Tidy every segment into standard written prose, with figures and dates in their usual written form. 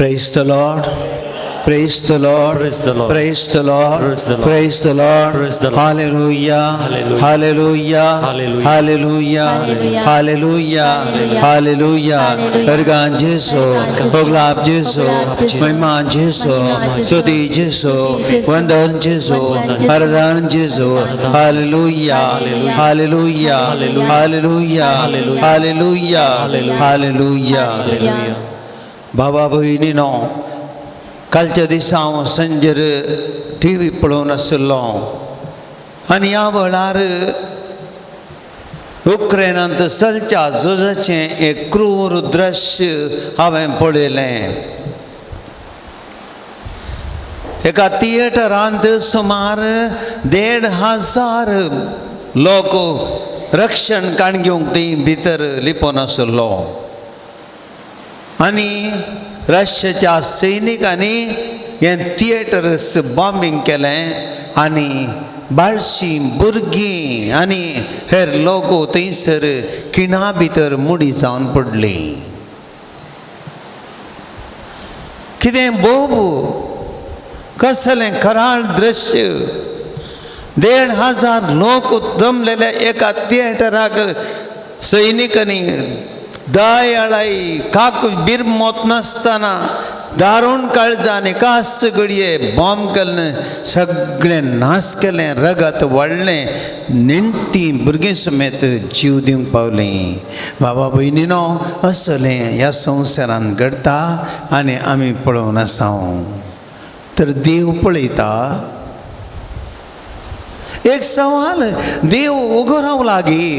Praise the Lord. Praise the Lord. Praise the Lord. Praise the Lord. Praise the Lord. Praise the Lord. Praise the Lord. Hallelujah. Hallelujah. Hallelujah. Hallelujah. Hallelujah. Hallelujah. Hallelujah. Hallelujah. Hallelujah. Hallelujah. Ergan Jesu. Oglap Jesu. Mahima Jesu. स्तुति Jesu. वंदन Jesu. आराधना Jesu. Hallelujah. Hallelujah. Hallelujah. Hallelujah. Hallelujah. बाबा बहिणीनो कालच्या दिसा Sanjar T V पळोवन आसलो आनी ह्या वेळार युक्रेनांत चलच्या झुजाचें एक क्रूर दृश्य हांवें पळयलें. एका थिएटरांत सुमार 1,500 लोक रक्षण काणग्योंक थंय भितर लिपोवन आसलो आनी रशियाच्या सैनिकांनी हें थिएटर बॉम्बिंग केलें आनी बाळशीं भुरगीं आनी हेर लोक थंयसर खिणा भितर मुडी जावन पडलीं. कितें बोबू कसलें कराळ दृश्य. 1,500 लोक जमलेल्या एका थिएटराक सैनिकांनी दयाळाई काक बिरमोत नासतना दारूण काळजांनी कास घडये बॉम्ब केलें सगळें नाश केलें रगत वळ्ळें नेण्टी भुरगीं समेत जीव दिवंक पावलीं. बाबा भयणीनो असलें ह्या संवसारांत घडटा आनी आमी पळोवन आसा. तर देव पळयता. एक सवाल देव उगो राव लागी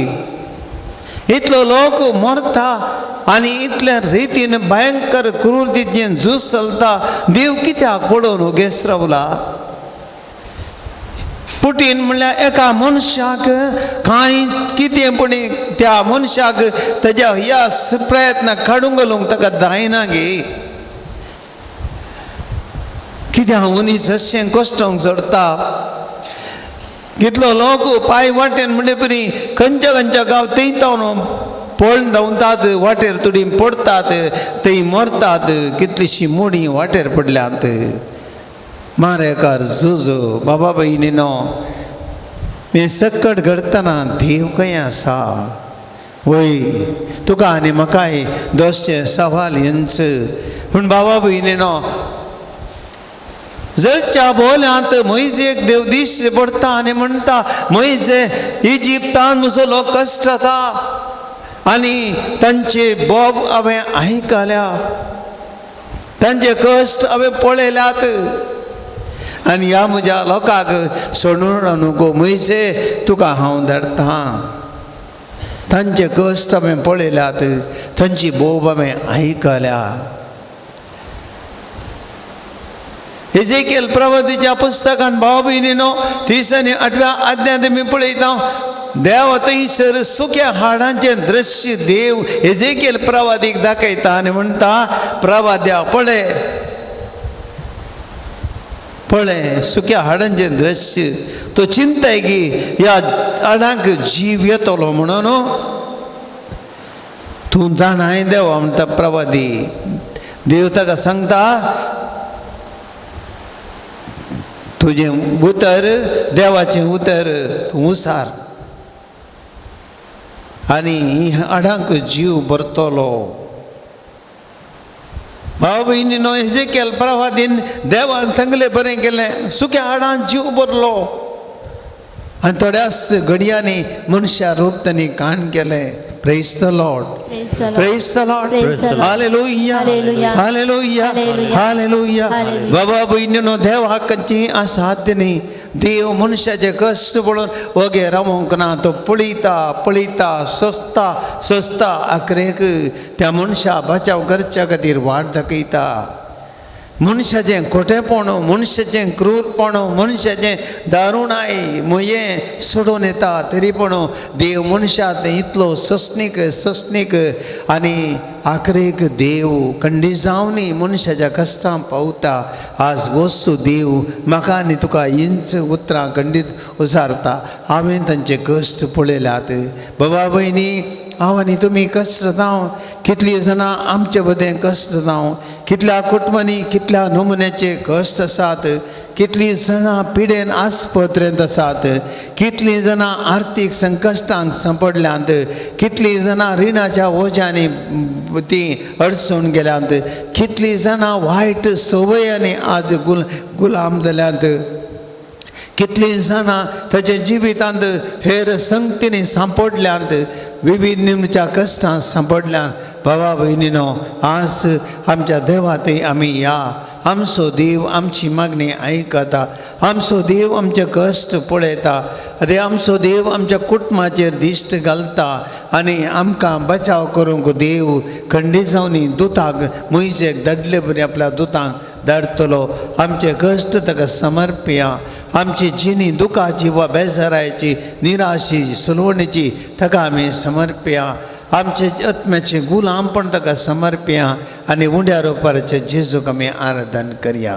इतलो लोक मरता आनी इतल्या रितीन भयंकर क्रूरतेचें झूज चलता. देव कित्याक पळोवन उगेच रावला. पुटीन म्हणल्यार एका मनशाक कांय कितें पूण त्या मनशाक तेज्या ह्या प्रयत्न काडूंक घालूंक ताका जायना गे. कित्याक मनीस अशें कश्टांक झडटा. कितलो लोक पांय वाटेन म्हणले बरी खंयच्या खंयच्या गांव थंय पळून धांवतात वाटेर तुडी पडटात थंय मरतात. कितलीशीं मोडी वाटेर पडल्यात. मारेकार झूज. बाबा भयणीनो हें सकट घडतना देव खंय आसा. वय तुका आनी म्हाकाय दोसचे सवाल हेंच. पूण बाबा भयणीनो जळच्या बोल्यांत मोइजेक देव दिश्टी पडटा आनी म्हणटा मोइजे इजिप्तान म्हजो लोक कश्ट जाता आनी तांचे बोब हांवें आयकल्या तांचे कश्ट हांवें पळयल्यात आनी ह्या म्हज्या लोकांक सोडून रावनुको मोइजे तुका हांव धाडटां. तांचे कश्ट हांवें पळयल्यात तांची बोब हांवें आयकल्या. एजेकिएल प्रवादीच्या पुस्तकान भाव भयणीनो 30 आनी 8व्या अध्यायांत आमी पळयता देव थंयसर सुक्या हाडांचें दृश्य देव एजेकिएल प्रवादीक दाखयता आनी म्हणटा प्रवाद्या पळय पळय सुक्या हाडांचें दृश्य. तो चिंताय की ह्या हाडांक जीव येतलो म्हणून. तूं जाणाय देवा म्हणटा प्रवादी. देव ताका सांगता तुजें उतर देवाचें उतर तूं उसार आनी हाडांक जीव भरतलो. भाव भयणीनो एजेकिएल प्रवादीन देवान सांगलें बरें केलें सुक्या हाडांत जीव भरलो आनी थोड्याच घडयांनी मनशा रूप तांणी काण केलें. Praise the Lord. Praise the Lord. Hallelujah. Hallelujah. Hallelujah. बाबा भयणीनो देवाची असाध्य न्ही. देव मनशाचे कश्ट पळोवन वगे रावोंक ना. तो पळयता पळयता सोंसता आखरेक त्या मनशा बचाव करच्या खातीर वाट दाखयता. मनशाचें खोटेपण मनशाचें क्रूरपण मनशाचें दारुणाय मोये सोडून येता तरी पूण देव मनशाक इतलो ससनीक आनी आखरेक देव खंडिजावनी मनशाच्या कश्टां पावता. आज वस्तू देव म्हाका आनी तुका हींच उतरां खंडीत उसारता. हांवें तांचे कश्ट पळयल्यात. बाबा भयणी हांव आनी तुमी कश्ट जावं कितलीं जाणां आमचे बदें कश्ट जावं कितल्या कुटुंबांनी कितल्या नमुन्याचे कश्ट आसात, कितलीं जाणां पिडेन आस्पत्रेंत आसात, कितलीं जाणां आर्थीक संकश्टांक सांपडल्यांत, कितलीं जाणां रिणाच्या ओज्यांनी तीं अडचून गेल्यांत, कितलीं जाणां वायट संवयांनी आज गुलाम जाल्यांत, कितलीं जाणां ताच्या जिवितांत हेर संगतींनी सांपडल्यांत, विविध निमच्या कश्टां सांपडल्यांत. भावा भयणीनो, आज आमच्या देवा थंय आमी या. आमचो देव आमची मागणी आयकता, आमचो देव आमचे कश्ट पळयता, आनी आमचो देव आमच्या कुटुंबाचेर दिश्ट घालता आनी आमकां बचाव करूंक देव खंडिजावनी दुताक मोइशेक धाडले बरी आपल्या दुतांक धाडटलो. आमचे कश्ट ताका समर्पया. आमची जिणी दुखाची वा बेजारायची, निराशी, सुलवणेची ताका आमी समर्पया. आमचे आत्म्याचे गुलामपण ताका समर्पया आनी उंड्या रोपाराचे जेजूक आमी आराधन करया.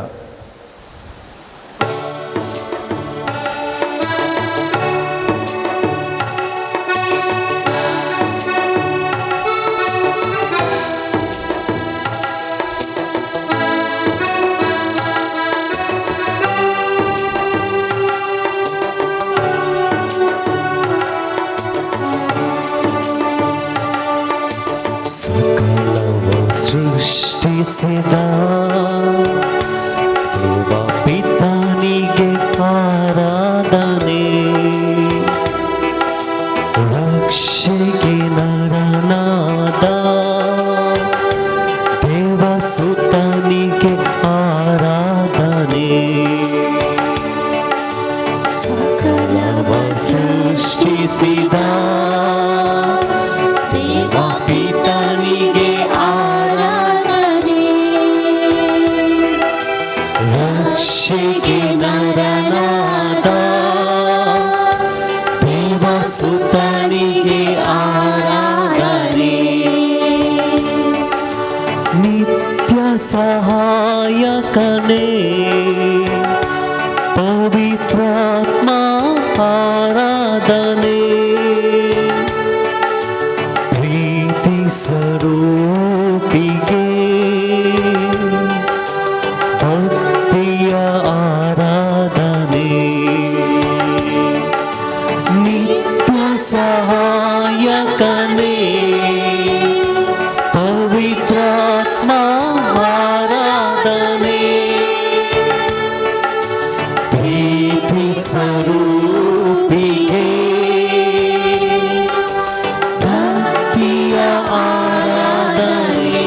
ಸೃಷ್ಟಿಸಿದ ದೇವ ಪಿತನಿಗೆ ಆರಾಧನೆ, ರಕ್ಷೆಗೆ ನರನಾದ ದೇವ ಸುತನಿಗೆ ಆರಾಧನೆ. ಸಕಲವ ಸೃಷ್ಟಿಸಿದ ದೇವ ಪಿತನಿಗೆ ರಕ್ಷೆಗೆ ನರನಾದ ದೇವ ಸುತನಿಗೆ ಆರಾಧನೆ. ನಿತ್ಯ ಸಹಾಯಕನೇ ಪವಿತ್ರಾತ್ಮ ಆರಾಧನೆ. ಪ್ರೀತಿ ಸ್ವರೂಪಿಗೆ ಆರಾಧನೆ. ನಿತ್ಯ ಸಹಾಯಕನೇ ಪವಿತ್ರಾತ್ಮ ಆರಾಧನೆ. ಪ್ರೀತಿ ಸ್ವರೂಪಿಗೆ ಭಕ್ತಿಯ ಆರಾಧನೆ.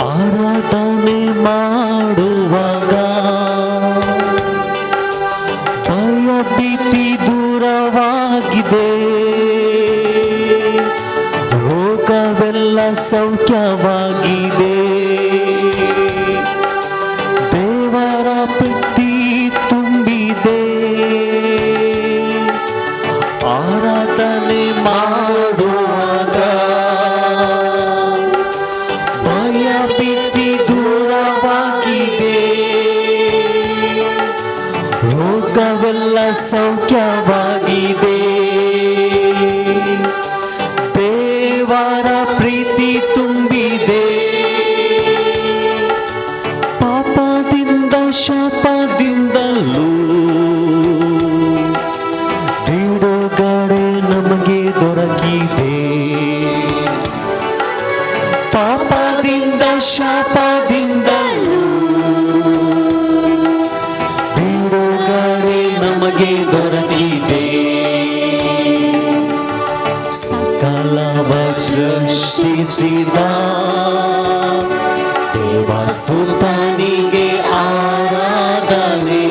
ಆರಾಧನೆ ಮಾಡುವಾಗ ಭಯ ಭೀತಿ ದೂರವಾಗಿದೆ, ರೋಗವೆಲ್ಲ ಸೌಖ್ಯವಾಗಿದೆ. ದೇವರ ಪ್ರೀತಿ ತುಂಬಿದೆ. ಆರಾಧನೆ ಮಾಡುವಾಗ ಭಯ ಭೀತಿ ದೂರವಾಗಿದೆ, ರೋಗವೆಲ್ಲ ಸೌಖ್ಯವಾಗಿದೆ. ದೇವರ ಪ್ರೀತಿ ತುಂಬಿದೆ. ಪಾಪದಿಂದ ಶಾಪದಿಂದಲೂ ಬಿಡುಗಡೆ ನಮಗೆ ದೊರಕಿದೆ. ಪಾಪದಿಂದ ಶಾಪದಿಂದಲೂ ಬಿಡುಗಡೆ ನಮಗೆ ದೊರಕಿದೆ. ಸಕಲವ ಸೃಷ್ಟಿಸಿದ ದೇವ ಸುತನಿಗೆ ಆರಾಧನೆ.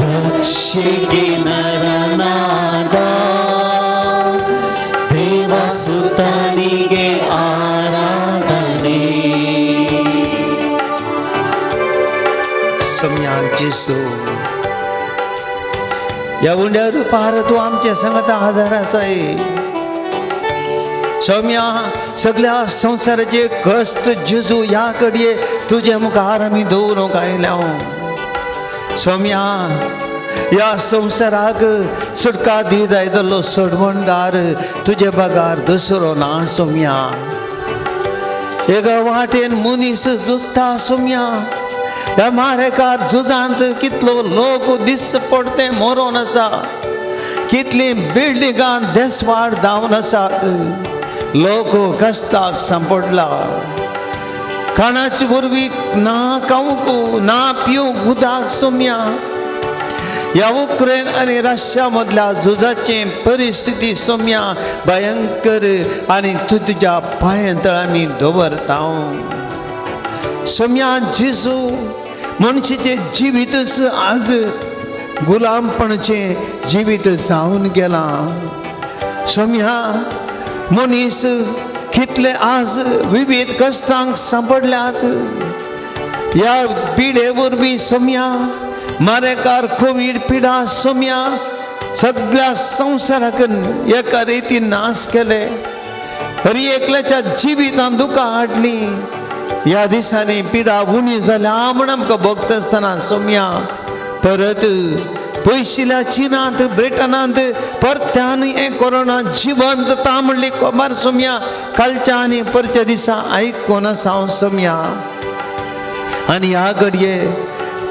ರಕ್ಷೆಗೆ ನರನಾದ ದೇವ ಸುತನಿಗೆ ಆರಾಧನೆ. सम्याक येसू या उंड्या दुपार तू आमच्या संगत आधाराचा आहे सौम्या सगळ्या संसाराचे कष्ट जेजू याकडे तुझ्या मुखार आम्ही दवरूंक आयल्या सौम्या या संसाराक सुटका दीत आयदलो सोडवणदार तुझे बगार दुसरो ना सौम्या एका वाटेन मनीस झुजता सौम्या ह्या मारेकार झुजांत कितलो लोक दिस पडते मरोन आसा कितली बिल्डिंगां देसवाड धांवन आसात लोक कश्टाक सांपडला कानाची उर्वी ना खावंक ना पिवंक उदक सौम्या या उक्रेन आणि रशिया मधल्या झुजाची परिस्थिती सौम्या भयंकर आणि तू तुझ्या पांयतळ आमी दवरता सौम्या जेजू मनशाचे जिवीतच आज गुलामपणाचे जिवीत जावन गेला सौम्या मनीस कितले आज विविध कष्टांक सांपडल्यात या पिढे वरवीं सौम्या मारेकार कोविड पिडा सौम्या सगळ्या संसाराक एका रितीन नाश केले हरी एकल्याच्या जिवितांत दुखां हाडली या दिसांनी पिडा उणी जाल्या म्हण आमकां भोगता आसतना सौम्या परत पयशिल्या चीनांत ब्रिटनांत परत्यान हे कोरोना जिवंत ता म्हणली खबर सौम्या कालच्या आनी परच्या दिसा आयकोन आसा हांव सौम्या आनी ह्या घडये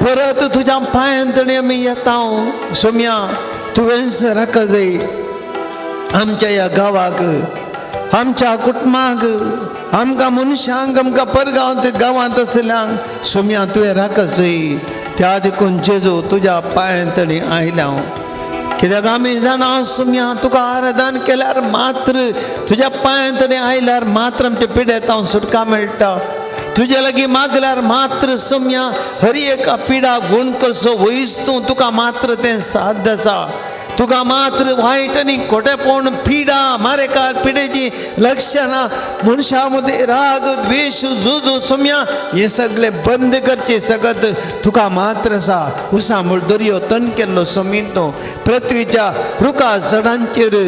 परत तुझ्या पांयतणी आमी येता सौम्या तुवेंच राख जाय आमच्या ह्या गांवाक आमच्या कुटुंबाक आमकां मनशांक आमकां परगांव गांवांत आसल्यांक सौम्या तुवें राख जाय त्या देखून जेजू तुझ्या पांयतणी आयल्या कित्याक आमी जाणा सौम्या तुका आराधन केल्यार मात्र तुझ्या पांयतणी आयल्यार मात्र आमच्या पिड्यात सुटका मेळटा तुझे लागीं मागल्यार मात्र सौम्या हरी एका पिडा गुण करचो वयस तूं तुका मात्र तें साध्य आसा तुका मात्र वायट आनी खोटेपण पिडा मारेकार पिडेची लक्षणां मनशा मदें राग द्वेष झुजू सौम्या हे सगळे बंद करचे सगत तुका मात्र आसा उसामूळ दर्यो तण केल्लो सौमितो पृथ्वीच्या रुखा झाडांचेर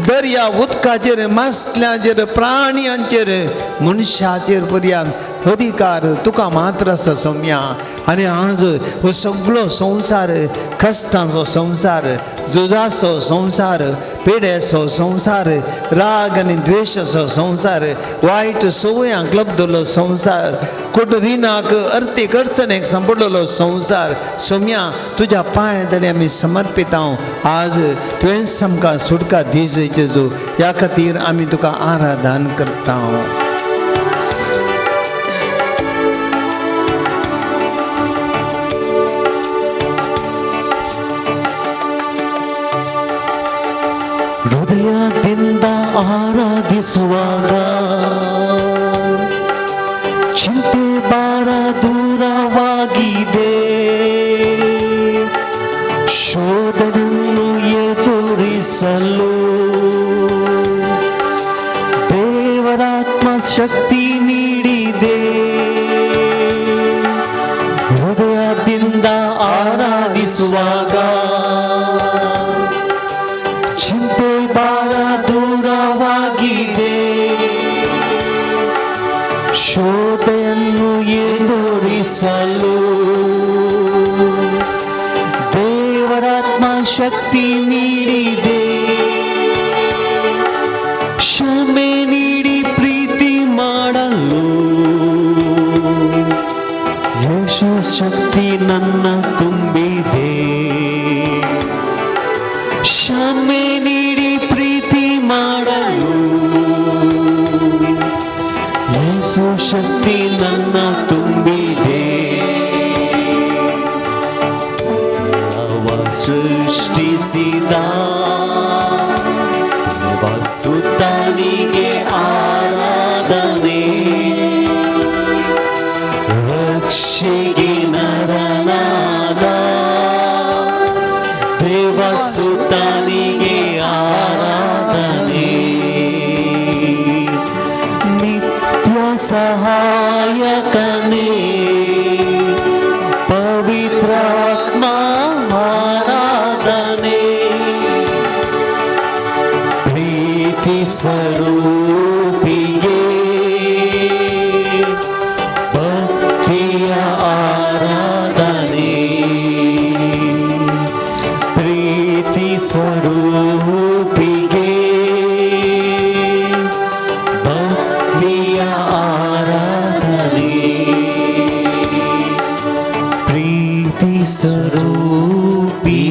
दर्या उदकाचेर मासल्यांचेर प्राणयांचेर मनशाचेर पर्यंत अधिकार तुका मात्र आसा सौम्या आनी आज हो सगळो संवसार कश्टांचो संवसार झुजाचो संवसार पिड्याचो संवसार राग आनी द्वेशाचो संवसार वायट संवयांक लबदलो संवसार कुटुंबाक अर्थीक अडचणेक सांपडलेलो संवसार सौम्या तुझ्या पांयतणी आमी समर्पित आज तुवेंच आमकां सुटका दी जेजू ह्या खातीर आमी तुका आराधन करता ಹೃದಯದಿಂದ ಆರಾಧಿಸುವಾಗ ಚಿಂತೆ ಭಾರ ದೂರವಾಗಿದೆ ಶೋಧನೆಯನ್ನು ಎದುರಿಸಲು ದೇವರಾತ್ಮ ಶಕ್ತಿ ನೀಡಿದೆ ಹೃದಯದಿಂದ ಆರಾಧಿಸುವಾಗ ಚಿಂತೆ ಭಾರ ದೂರವಾಗಿದೆ ಶೋಧೆಯನ್ನು ಎದುರಿಸಲು ದೇವರಾತ್ಮ ಶಕ್ತಿ ನೀಡಿದೆ ಕ್ಷಮೆ ನೀಡಿ ಪ್ರೀತಿ ಮಾಡಲು ಯೇಸು ಶಕ್ತಿ ನನ್ನ ತುಂಬಿದೆ ಕ್ಷಮೆ ನೀಡಿ ಪ್ರೀತಿ ಮಾಡಲು ಯೇಸು ಶಕ್ತಿ ನನ್ನ ತುಂಬಿದೆ ಸರ್ವ ಸೃಷ್ಟಿಸಿದ ದೇವಸುತನಿಗೆ ಆರಾಧನೆ ರಕ್ಷೆಗೆ ನರನಾದ ದೇವಸುತನಿಗೆ ಆರಾಧನೆ ನಿತ್ಯ ಸಹಾಯಕನೇ ಪವಿತ್ರ स्वरूपिगे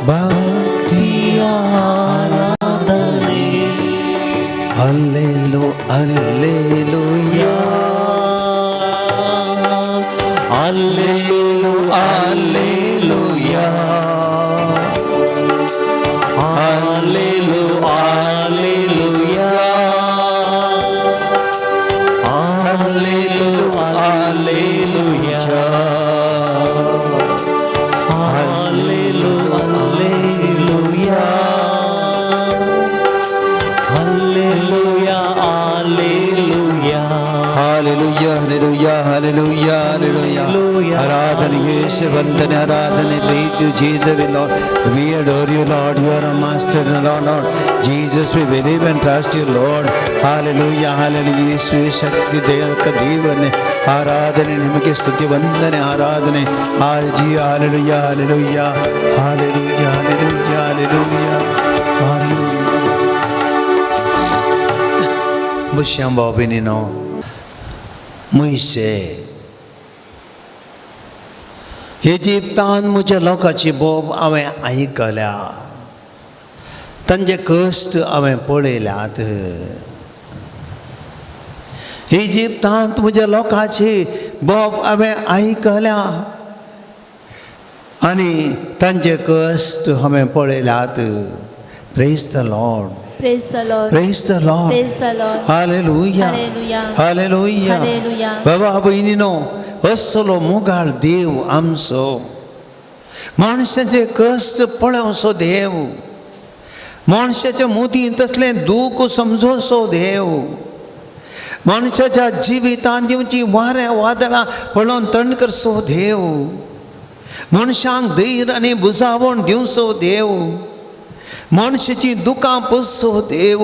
ಭಕ್ತಿ ಆರಾಧನೆ ಅಲ್ಲೇಲು ಅಲ್ಲೇಲುಯಾ ಅಲ್ಲೇಲು ಅಲ್ಲೇಲುಯಾ ಅಲ್ಲೇಲು ಅಲ್ಲೇಲುಯಾ ಅಲ್ಲೇಲು ಅಲ್ಲೇಲುಯಾ ಅಲ್ಲೇಲು alleluia alleluia alleluia hallelujah hallelujah hallelujah hallelujah ಆರಾಧನೆ ಯೇಸು ವಂದನೆ ಆರಾಧನೆ ಪ್ರೀತಿ Jesus Lord we adore you lord you are a master lord jesus we believe and trust you lord hallelujah hallelujah ಯೇಸುವೆ ಶಕ್ತಿ ದೇವಕ ದೇವನೇ ಆರಾಧನೆ ನಿಮಗೆ ಸ್ತುತಿ ವಂದನೆ ಆರಾಧನೆ hallelujah hallelujah hallelujah hallelujah hallelujah hallelujah 무시한 법이니노 मुझसे इजिप्तान मुझे लोकाची बोब हांवें आयकल्या तांचे कश्ट हांवें पळयल्यात इजिप्तांत म्हज्या लोकाची बोब हांवें आयकल्या आनी तांचे कश्ट हांवें पळयल्यात praise the Lord Praise the Lord. Praise the Lord. Praise the Lord. Hallelujah. Hallelujah. Hallelujah. Hallelujah. बाबा बहिणीनो असलो मुगाळ देव आमचो मनशाचे कश्ट पळोवचो देव मनशाच्या मोदीं तसलें दूख समजोवचो देव मनशाच्या जिवितांत येवची वाऱ्या वादळां पळोवन थंड करचो देव मनशांक धैर्य आनी बुजावण दिवचो देव मनशाची दुकां पुसचो देव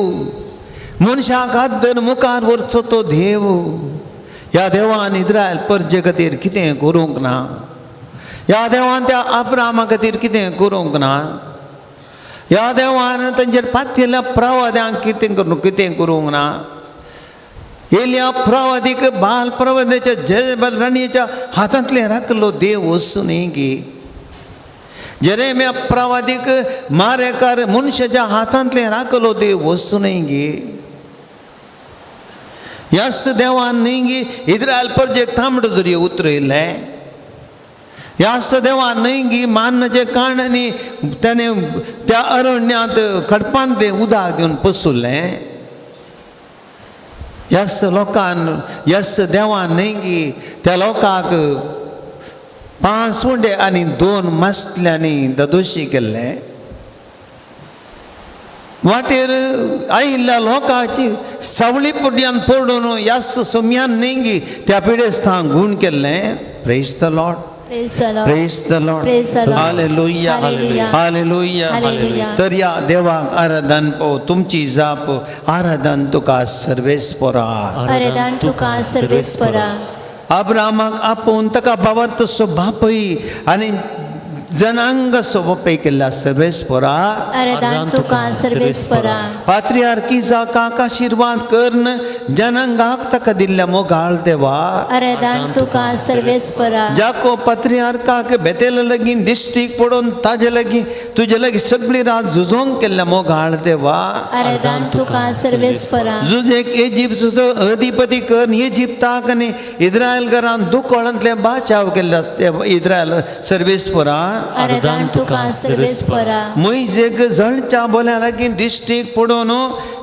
मनशाक आद्दर मुखार व्हरचो तो देव ह्या देवान इस्रायल परजे खातीर कितें करूंक ना ह्या देवान त्या अब्रामा खातीर कितें करूंक ना ह्या देवान तांचेर पातिल्ल्या प्रवाद्यांक कितें करूंक ना एलिया प्रवादीक बाल प्रवाद्याच्या जेजेबेल राणयेच्या हातांतले राखलो देव वचूनय गे जेरेम्या प्रवादीक मारेकार मनशाच्या हातांतले राखलो देव वचूनय गे ह्याच देवान न्ही गे इस्रायल परजेक तांबडो दर्यो उतरयले ह्याच देवान न्ही गे मान्नाचे काणनी त्याने त्या अरण्यात खडपांत तें उदक घेवन पसुल्लें ह्याच लोकान ह्याच देवान न्ही गे त्या लोकांक 5 उंडे आनी 2 मसल्यांनी दोशी केल्ले वाटेर आयिल्ल्या लोकांची सावळी पुड्यान पडून ह्याच सोम्यान न्ही त्या पिडेस्तांक गूण केल्लें praise the Lord Praise the Lord. Praise the Lord Praise the Lord. Hallelujah Hallelujah. Hallelujah Hallelujah. तर या देवाक आराधन पो तुमची जाप आराधन तुका सर्वेस्परा Aradhan tuka sarvespara. अब्रामाक आपोवन ताका बाबर्तसो बापय आनी जनांग सोबपय केल्ल्या सर्वेस्परा Aradhan tuka sarvespara. पात्रियार्की जाकाक आशीर्वाद करन जनांगाक ताका दिल्ल्या मोगाळ देवा Aradhan tuka sarvespara. जाको पात्रियार्काक बेतेल लगीन दिश्टीक पडोवन ताजे लागीं तुजे लागीं सगळी रात झुजोंक केल्ल्या मोगाळ देवा Aradhan tuka sarvespara. झुजेक इजिप्तचो अधिपती कर इजिप्ताक आनी इस्रायल घरान दुखोळांतले बाचाव केल्ल्या इस्रायल सर्वेस्परा Aradhan tuka sarvespara. मोइजेक जळच्या बोल्या लागीं दिश्टीक पडोवन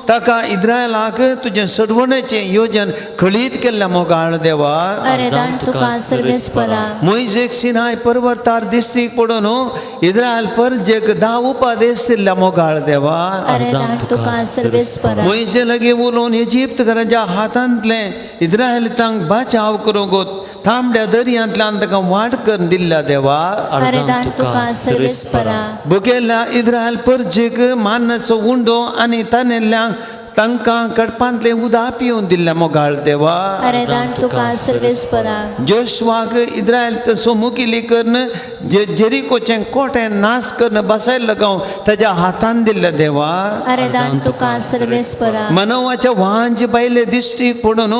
ताका इस्रायलाक तुजें सडवणेचें योजन खळीत केल्ल्या मोगाळ देवा Aradhan tuka sarvespara. मोइजेक सिनाय पर्वतार दिश्टीक पडोवन इस्रायल परजेक 10 उपादेश दिल्ल्या मोगाळ देवा Aradhan tuka sarvespara. मोइजे लागीं उलोवन इजिप्त घराच्या हातांतले इस्रायलितांक बाचाव करूंक तांबड्या दर्यांतल्यान ताका वाट करून दिल्ल्या देवा Aradhan tuka sarvespara. बुकेल्या इस्रायल परजेक मान्नाचो उंडो आनी तानेल्ल्या तांकां कडपांतलें उदक पिवून दिल्ल्या मोगाळ देवा Aradhan tuka sarvespara. जोशवाक इस्रायल मुखेली करून जे जेरिकोचें कोटें नाश करून बसायला लगाव ताच्या हातान दिल्ले देवा आराधन तुका सर्वेस्परा मनोवाच्या वाहनचे पहिले दिश्टी पडून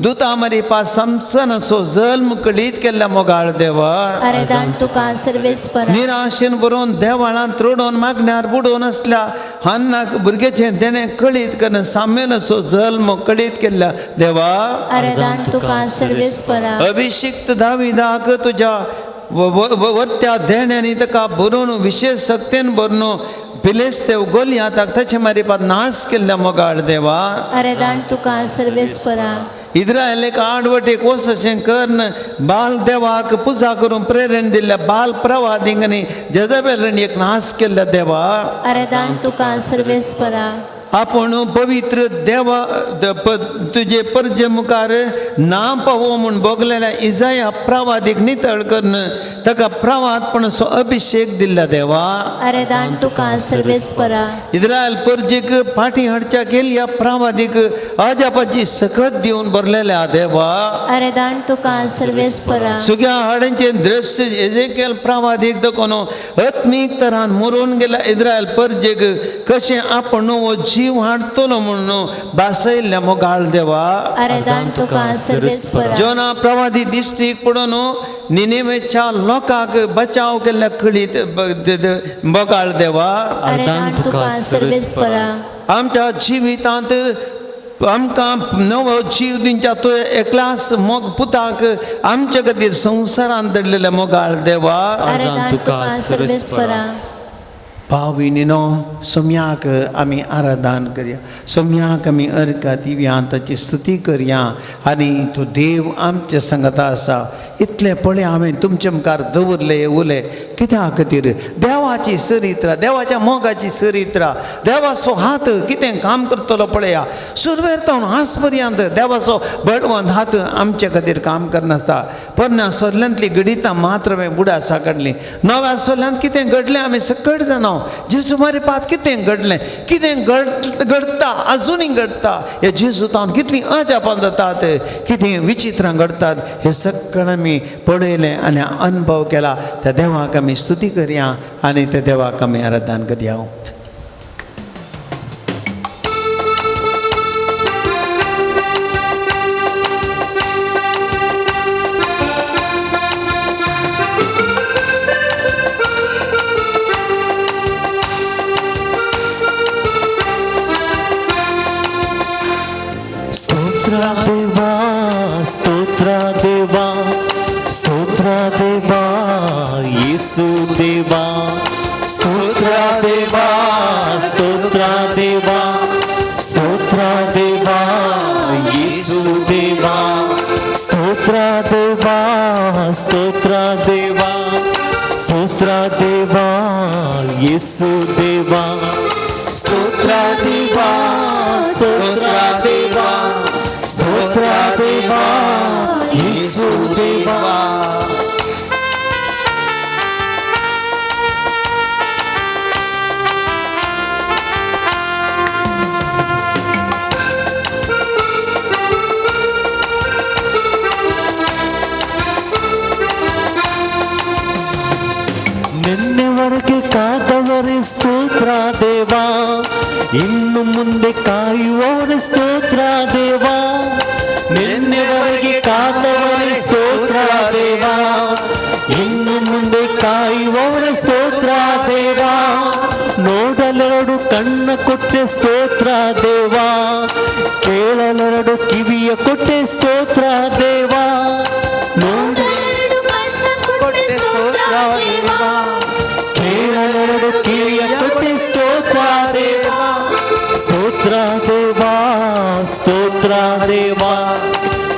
दुता मारी पास समसन असो जल्म कळीत केल्ल्या मोगाळ देवा आराधन तुका सर्वेस्परा निराशेन बरोवन देवाळांत रडोवन मागण्यार बुडोवन असल्या हान्नाक भुरग्याचें देणें कळीत करून सामेन असो जल्म कळीत केल्ल्या देवा आराधन तुका सर्वेस्परा अभिषिक्त दाविदाक तुझ्या वर्त्या देण्यानी ताका बरोवन विशेष सक्तीन बरोवन फिलिस्तेव गोलियाताक ताचे मारिपात नाश केल्ल्या मोगाळ देवा आराधन तुका सर्वेस्परा इस्रायलेक आडवटेक वचशें करन बाल देवाक पुजा करून प्रेरण दिल्ल्या बाल प्रवादींनी जजबेलांनी एक नाश केल्ल्या देवा आराधन तुका सर्वेस्परा आपण पवित्र देवा तुझे परजे मुखार नाम पावो म्हूण बोगलेल्या इजाया प्रवादीक नितळ करन ताका प्रवादपणाचो अभिषेक दिल्ल्या देवा आराधन तुका सर्वेस्परा इस्रायल परजेक फाटी हाडच्या केल्ल्या प्रवादीक अजापाची सकत दिवन भरलेल्या देवा आराधन तुका सर्वेस्परा सुग्या हाडांचे दृश्य एजेकेल प्रवादीक दाखोवन आत्मीक तरान मरून गेल्या इस्रायल परजेक कशें आपण हो जीव हाडतलो म्हणून बासयल्ल्या मोगाळ देवा आराधन तुका सर्वेस्परा जोना प्रवादी दिश्टीक पडून निनेवेच्या लोकांक बचाव केल्ल्या कळीत मोगाळ देवा आराधन तुका सर्वेस्परा आमच्या जिवितांत आमकां नवो जीव दिवच्या तो एकलास मोग पुताक आमचे खातीर संवसारांत दडलेले मोगाळ देवा आराधन तुका सर्वेस्परा भाविनीनो सोम्याक आमी आराधन करया सोम्याक आमी अर्घ दिवया ताची स्तुती करया आनी तो देव आमच्या संगता आसा इतले पळय हांवें तुमचे मुखार दवरले उले कित्या खातीर देवाची चरित्रा देवाच्या मोगाची चरित्रा देवाचो हात कितें काम करतलो पळया सुरवेर तावन आज पर्यंत देवाचो बळवंत हात आमचे खातीर काम करनासता पोरण्या सोदल्यांतली गडितां मात्र हांवें बुडा साकडलीं नव्या सोदल्यांत कितें घडलें आमी सकट जाणाव जेजू मारिपात कितें घडलें कितें घडटा आजुनूय घडटा हे जेजूतान कितलीं अजापां जातात कितें विचित्रां घडटात हे सगळें आमी पळयलें आनी अनुभव केला त्या देवाक आमी स्तुती करया आनी त्या देवाक आमी आराधन करया स्तोत्र देवा येसु देवा स्तोत्र देवा येसु देवा स्तोत्र देवा येसु देवा स्तोत्र देवा येसु देवा ನಿನ್ನೆವರೆಗೆ ಕಾದವರೇ ಸ್ತೋತ್ರ ದೇವಾ ಇನ್ನು ಮುಂದೆ ಕಾಯುವವರೇ ಸ್ತೋತ್ರ ದೇವಾ ನಿನ್ನೆವರೆಗೆ ಕಾದವರೇ ಸ್ತೋತ್ರ ದೇವಾ ಇನ್ನು ಮುಂದೆ ಕಾಯುವವರೇ ಸ್ತೋತ್ರ ದೇವಾ ನೋಡಲೆರಡು ಕಣ್ಣ ಕೊಟ್ಟೆ ಸ್ತೋತ್ರ ದೇವಾ ಕೇಳಲೆರಡು ಕಿವಿಯ ಕೊಟ್ಟೆ ಸ್ತೋತ್ರ ದೇವಾ ಕೇಳಲೆರಡು ಕಿವಿಯ ಕೊಟ್ಟೆ ಸ್ತೋತ್ರ ದೇವಾ ಸ್ತೋತ್ರ ದೇವಾ ಸ್ತೋತ್ರ ದೇವಾ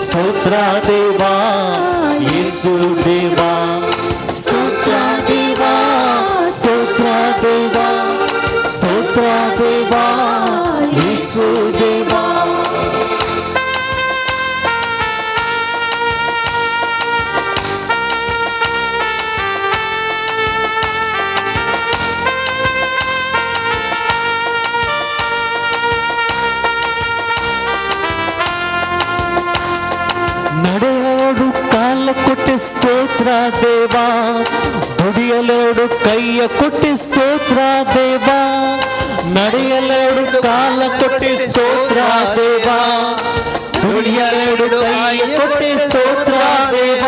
ಸ್ತೋತ್ರ ದೇವಾ ಯೇಸು ದೇವಾ ಸ್ತೋತ್ರ ದೇವಾ ಸ್ತೋತ್ರ ದೇವಾ ಸ್ತೋತ್ರ ದೇವಾ ಯೇಸು ದೇವಾ ನಡೆಯಲು ಕಾಲ ಕೊಟ್ಟೆ ಕೊಟ್ಟೆ ಸ್ತೋತ್ರ ದೇವ, ದುಡಿಯಲೆರಡು ಕೈಯ ಕೊಟ್ಟೆ ಸ್ತೋತ್ರ ದೇವ, ನಡೆಯಲೆರಡು ಕಾಲ ಕೊಟ್ಟೆ ಸ್ತೋತ್ರ ದೇವ, ದುಡಿಯಲೆರಡು ಕೈಯ ಕೊಟ್ಟೆ ಸ್ತೋತ್ರ ದೇವ,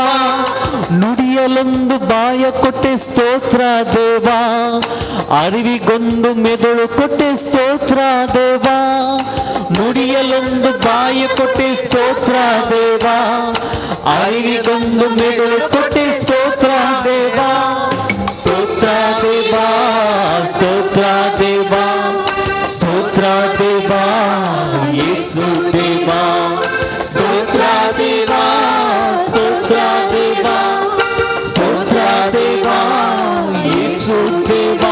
ನುಡಿಯಲೊಂದು ಬಾಯ ಕೊಟ್ಟೆ ಸ್ತೋತ್ರ ದೇವ, ಅರಿವಿಗೊಂದು ಮೆದುಳು ಕೊಟ್ಟೆ ಸ್ತೋತ್ರ ದೇವ, ನುಡಿಯಲೊಂದು ಬಾಯ ಕೊಟ್ಟೆ ಸ್ತೋತ್ರ ದೇವ, ಅರಿವಿಗೊಂದು ಮೆದುಳು ಕೊಟ್ಟೆ ಸ್ತೋತ್ರ ದೇವ. ಸ್ತೋತ್ರ ದೇವ, ಸ್ತೋತ್ರ ದೇವ, ಸ್ತೋತ್ರ ದೇವ, ಯೇಸು ದೇವ, ಸ್ತೋತ್ರ ದೇವ, ಸ್ತೋತ್ರ ದೇವ, ಸ್ತೋತ್ರ ದೇವ, ಯೇಸು ದೇವ.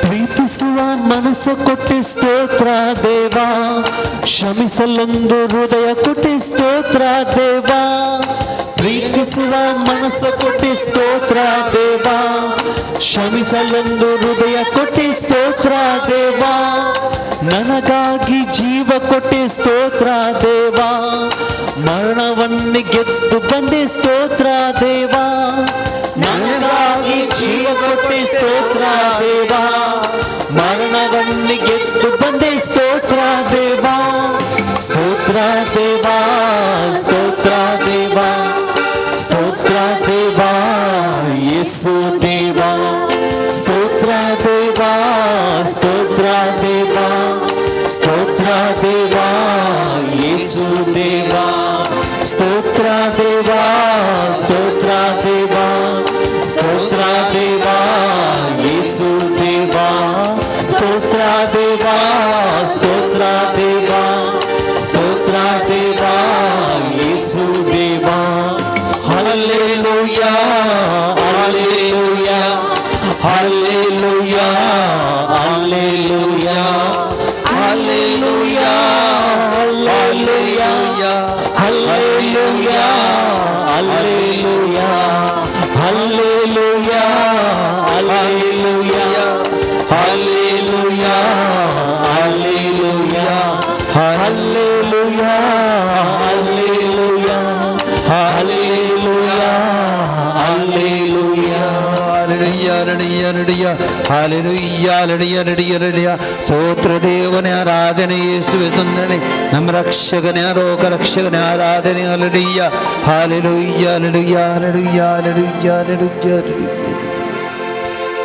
ಪ್ರೀತಿಸುವ ಮನಸ್ಸು ಕೊಟ್ಟೆ ಸ್ತೋತ್ರ ದೇವ, ಕ್ಷಮಿಸಲೊಂದು ಹೃದಯ ಕೊಟ್ಟೆ ಸ್ತೋತ್ರ ದೇವ, ಪ್ರೀತಿಸುವ ಮನಸ್ಸು ಕೊಟ್ಟೆ ಸ್ತೋತ್ರ ದೇವ, ಕ್ಷಮಿಸಲೊಂದು ಹೃದಯ ಕೊಟ್ಟೆ ಸ್ತೋತ್ರ ದೇವ, ನನಗಾಗಿ ಜೀವ ಕೊಟ್ಟೆ ಸ್ತೋತ್ರ ದೇವ, ಮರಣವನ್ನು ಗೆದ್ದು ಬಂದೆ ಸ್ತೋತ್ರ ದೇವ, ನನಗಾಗಿ ಜೀವ ಕೊಟ್ಟೆ ಸ್ತೋತ್ರ ದೇವ, ಮರಣವನ್ನು ಗೆದ್ದು ಬಂದೆ ಸ್ತೋತ್ರ ದೇವ. ಸ್ತೋತ್ರ ದೇವ, ಸ್ತೋತ್ರ ದೇವ, ಸ್ತೋತ್ರ ದೇವ, ಯೇಸು ದೇವ, ಸ್ತೋತ್ರ ದೇವ, ಸ್ತೋತ್ರ ದೇವ, ಸ್ತೋತ್ರ ದೇವ, ಯೇಸು ದೇವ, ಸ್ತೋತ್ರ ದೇವ, ಸ್ತೋತ್ರ ದೇವ, ಸ್ತೋತ್ರ ದೇವ, ಯೇಸು ದೇವ, ಸ್ತೋತ್ರ ದೇವ, ಸ್ತೋತ್ರ ದೇವ, ಸ್ತೋತ್ರ ದೇವ, ಯೇಸು ದೇವ. Hallelujah, hallelujah, hallelujah, hallelujah, hallelujah, hallelujah, hallelujah, hallelujah, hallelujah, hallelujah, hallelujah, hallelujah, hallelujah, hallelujah, hallelujah, hallelujah. ಸ್ತೋತ್ರ ದೇವನೇ ಆರಾಧನೆ, ಯೇಸುವೆ ಸ್ತುತಿಸನೆ, ನಮ್ಮ ರಕ್ಷಕನೇ ರೋಗ ರಕ್ಷಕನೇ ಆರಾಧನೆ. Hallelujah, hallelujah, hallelujah, hallelujah, hallelujah, hallelujah, hallelujah.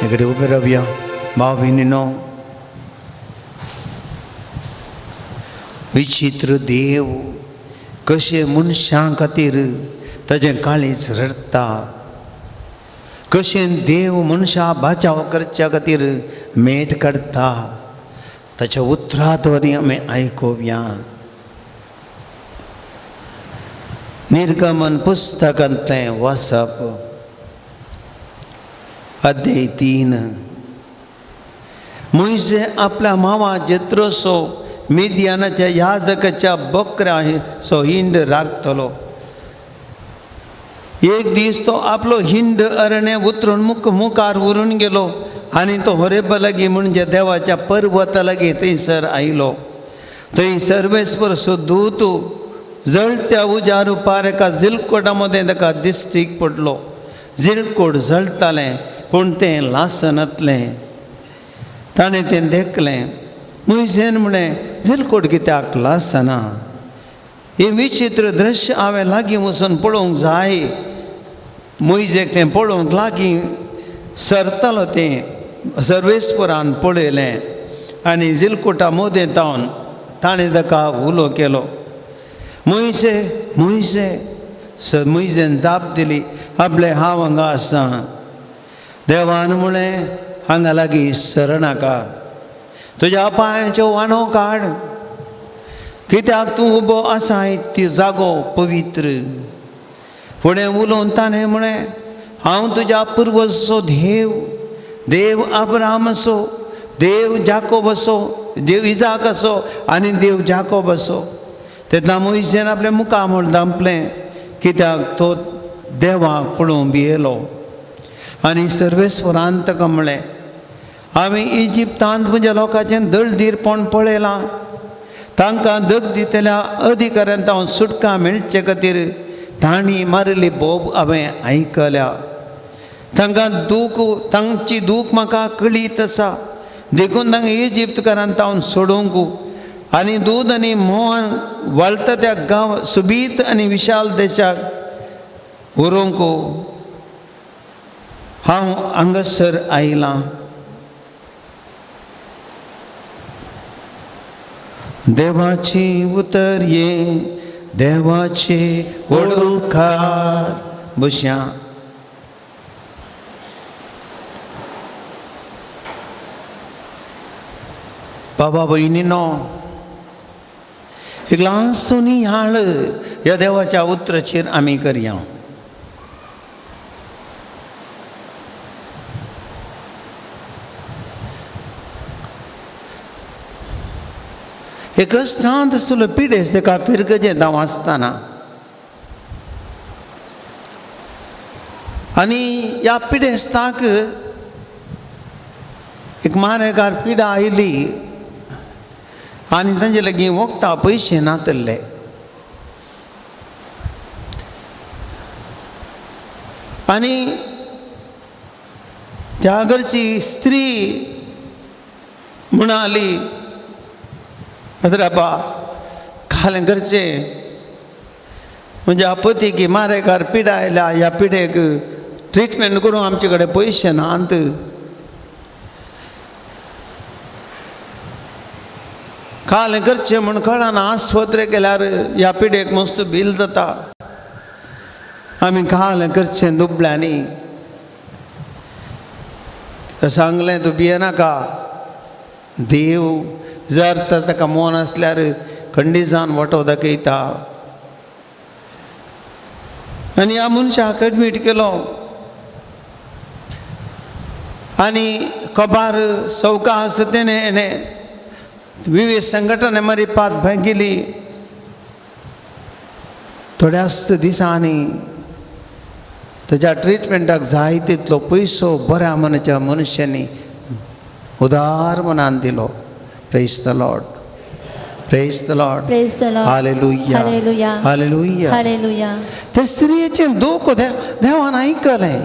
इकडे उभे राहूया भाविनीनो. विचित्र देव कशे मनशां खातीर ताजें काळीज रडता, कशें देव मनशा बचाव करच्या खातीर मेट काडटा, ताच्या उतराद्वारे आमी आयकुया. निर्गमन पुस्तकांतलें वाचप अध्याय 3. मोइशे आपल्या मावा जेत्रोसो मिद्यानाच्या याजकाच्या बकऱ्याचो हिंड राखतलो. एक दीस तो आपलो हिंड अरण्य उतरून मुखार उरून गेलो आनी तो होरेबा लागीं म्हणजे देवाच्या पर्वता लागीं थंयसर आयलो. थंय सर्वेस्वरचो दूत जळत्या उजार पारेका जिलकोटा मदें ताका दिश्टीक पडलो. जिलकोट जळटालें पूण तें लासनातलें. ताणें तें देखलें. मोइशेन म्हळें, जिलकोट कित्याक लासना? हें विचित्र दृश्य हांवें लागीं वचून पळोवंक जाय. मोइशेक तें पळोवंक लागीं सरतालो. तें सर्वेस्वरान पळयलें आनी जिलकोटा मदें तावन ताणें ताका उलो केलो, मोइशे, मोइशे. मोइशेन जाप दिली, आपले हांव हांगा आसा. देवान म्हळें, हांगा लागीं सरनाका, तुज्या पांयाचो वांनो काड, कित्याक तूं उबो आसा ती जागो पवित्र. फुडें उलोवन ताणें म्हळें, हांव तुज्या पुर्वजचो देव, देव अब्राहमाचो, देव जाकोबाचो, देव इजाकाचो आनी देव जाकोबाचो. तेन्ना मोइशेन आपले मुखामोल दांपलें कित्याक तो देवाक पळोवंक भियेलो आनी सर्वेस्वरान ताका म्हणलें हांवें इजिप्तांत म्हज्या लोकांचें दळदीरपण पळयलां तांकां दग दितल्या अधिकाऱ्यांत हांव सुटका मेळचे खातीर तांणी मारिल्ली बोब हांवें आयकल्या तांकां तांची दूख म्हाका कळीत आसा देखून तांकां इजिप्तकारांत हांव सोडूंक आनी दूद आनी मोहन वळटा त्या गांव सुबीत आनी विशाल देशाक व्हरूंक हांव हांगासर आयलां. देवाची उतर ये देवाचे वडोवकार बुश्यां. बाबा भयणीनो एक ल्हानसोनी हाळ ह्या देवाच्या उतराचेर आमी करया. एक कश्टांत आसलो पिडेस्त तेका फिरगजें दाव आसतना आनी ह्या पिडेस्ताक एक मारेकार पिडा आयली आनी तांचे लागीं वखदां पयशे नातल्ले आनी त्या घरची स्त्री म्हणाली पत्रापा खालें करचें म्हणजे आपत्ती की मारेकार पिडा आयल्या ह्या पिडेक ट्रिटमेंट करूंक आमचे कडेन पयशे नात. खालें करचें म्हूण कळना आस्पत्रे गेल्यार ह्या पिडेक मस्त बील जाता. आमी खालें करचें दुबळ्यांनी सांगलें तूं भियेनाका देव जर तर ताका मोन आसल्यार खंडीसान वटो दाखयता. आनी ह्या मनशाक एडमीट केलो आनी खबर सवकास तेणें विविध संघटने मरीपात भागिली. थोड्याच दिसांनी ताच्या ट्रिटमेंटाक जाय तितलो पयसो बऱ्या मनाच्या मनशांनी उदार मनान दिलो. Praise the Lord. Praise the Lord. Praise the Lord. Hallelujah. Hallelujah. Hallelujah. Hallelujah. त्या स्त्रियेचें दूख देवान आयकलें.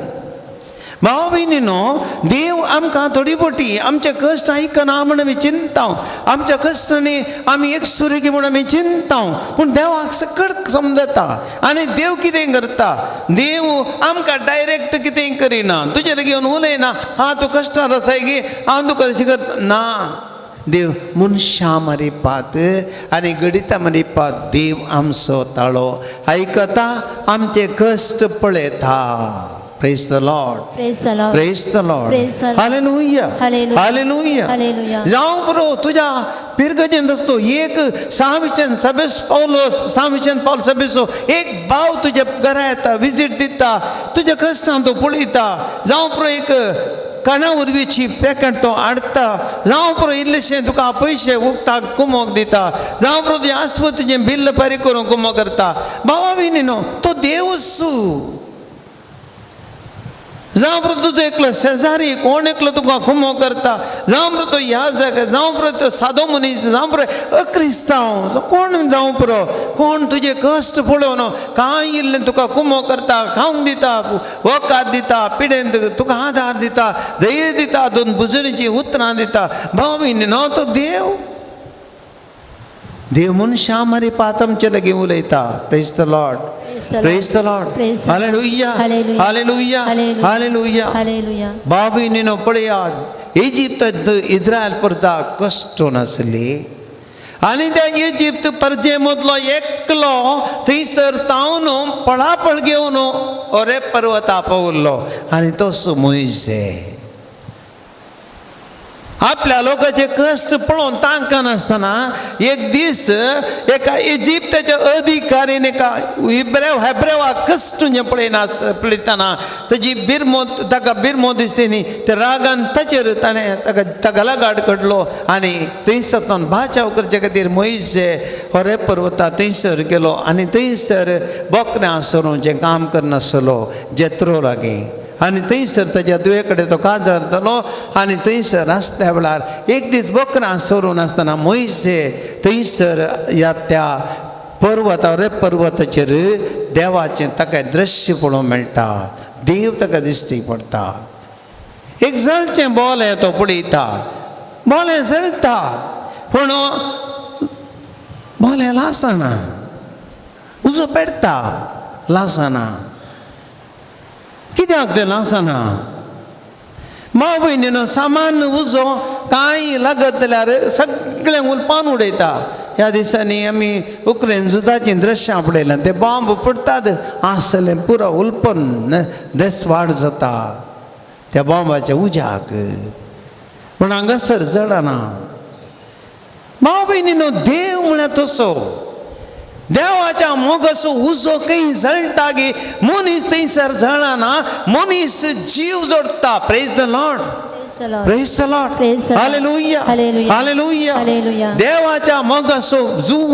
भाव भयणीनो देव आमकां थोडी बोटी आमचे कश्ट आयकना म्हूण आमी चिंता आमच्या कश्टांनी आमी एक सुरगी म्हूण आमी चिंता पूण देवाक सकट समजता. आनी देव कितें करता देव आमकां डायरेक्ट कितें करिना तुजे लागीं येवन उलयना हा तूं कश्टार आसाय गे हांव तुका अशें करता ना. देव मनशां मारीपात आनी गडितां मारीपात देव आमचो ताळो आयकता आमचे कश्ट पळयता. Praise the Lord. Praise the Lord. Praise the Lord. Praise the Lord. Hallelujah. Hallelujah. Hallelujah. Hallelujah. जावं बरो तुज्या पिरगजेन रस्तो एक सामिचन सबेस पावलो सबेसो एक भाव तुज्या घरा येता विजीट दिता तुज्या कश्टां तो पळयता. जावं बरो एक काना उर्वीची पॅकेट तो हाडटा जावं बरो इल्लेशें तुका पयशे उक्ताक कुमोक दिता जावं बरो तुज्या आस्पत्रेचें बिल्ल फारीक करूंक कुमो करता. भावा भयणीनो तो देवूच जावं बरो तुजो एकलो शेजारी कोण एकलो तुका कुमो करता जावं बरो तो ह्या जाग्यार जावं बरो तो सादो मनीस जावं बरो अक्रिस्तांव कोण जावं बरो कोण तुजे कश्ट पळोवन कांय इल्लें तुका कुमो करता खावंक दिता वकाद दिता पिडेन तुका आदार दिता धैर्य दिता दोन बुजणीची उतरां दिता. भाव भयणीनो तो देव मनशां मारीपात आमचे लागीं उलयता. Praise the Lord. Praise the Lord. Praise the Lord. Hallelujah. Hallelujah. Hallelujah. Hallelujah. Hallelujah. Hallelujah. बाबी निनो पळयात इजिप्त इस्रायल परता कश्ट नासली आनी त्या इजिप्त परजे मदलो एकलो थंयसर तावन पळापळ घेवन ओरे पर्वता पावल्लो आनी तोच मोइशे आपल्या लोकांचे कष्ट पळोवन तांकां नासतना एक दीस एका इजिप्ताच्या अधिकारीन एका हेब्रेवा कष्ट जे पळयतना ताची ताका बिरमो दिसली न्ही त्या रागान ताचेर ताणें ताका लगाड काडलो आनी थंयसर बाचाव करचे खातीर मोइशे होरे पर्वता थंयसर गेलो आनी थंयसर बोकऱ्यां सोरोवचें काम करनासलो जेत्रो लागीं आनी थंयसर ताच्या दुये कडेन तो काजार जालो आनी थंयसर आसल्या वेळार एक दीस बोकरां सोरून आसतना मोइशे थंयसर ह्या त्या पर्वताचेर देवाचें ताका दृश्य पळोवंक मेळटा देव ताका दिश्टी पडटा एक जळचें बोलें तो पळयता बोलें जळटा पूण बोलें लासना उजो पेटता लासना कित्याक तें लासना माव भयणीनो सामान उजो कांय लागत जाल्यार सगळें उल्पान उडयता ह्या दिसांनी आमी उक्रेन झुजाचीं दृश्यां पळयल्यां ते बॉम्ब पडटात आसलें पुरो उल्पन देसवाड जाता त्या बॉम्बाच्या उज्याक पूण हांगासर जळना माव भयणीनो देव म्हळ्यार तसो देवाच्या मोगाचो उजो खंय जळटा गे मनीस थंयसर जळना मनीस जीव जोडटा praise the Lord praise the Lord hallelujah hallelujah देवाच्या मोगाचो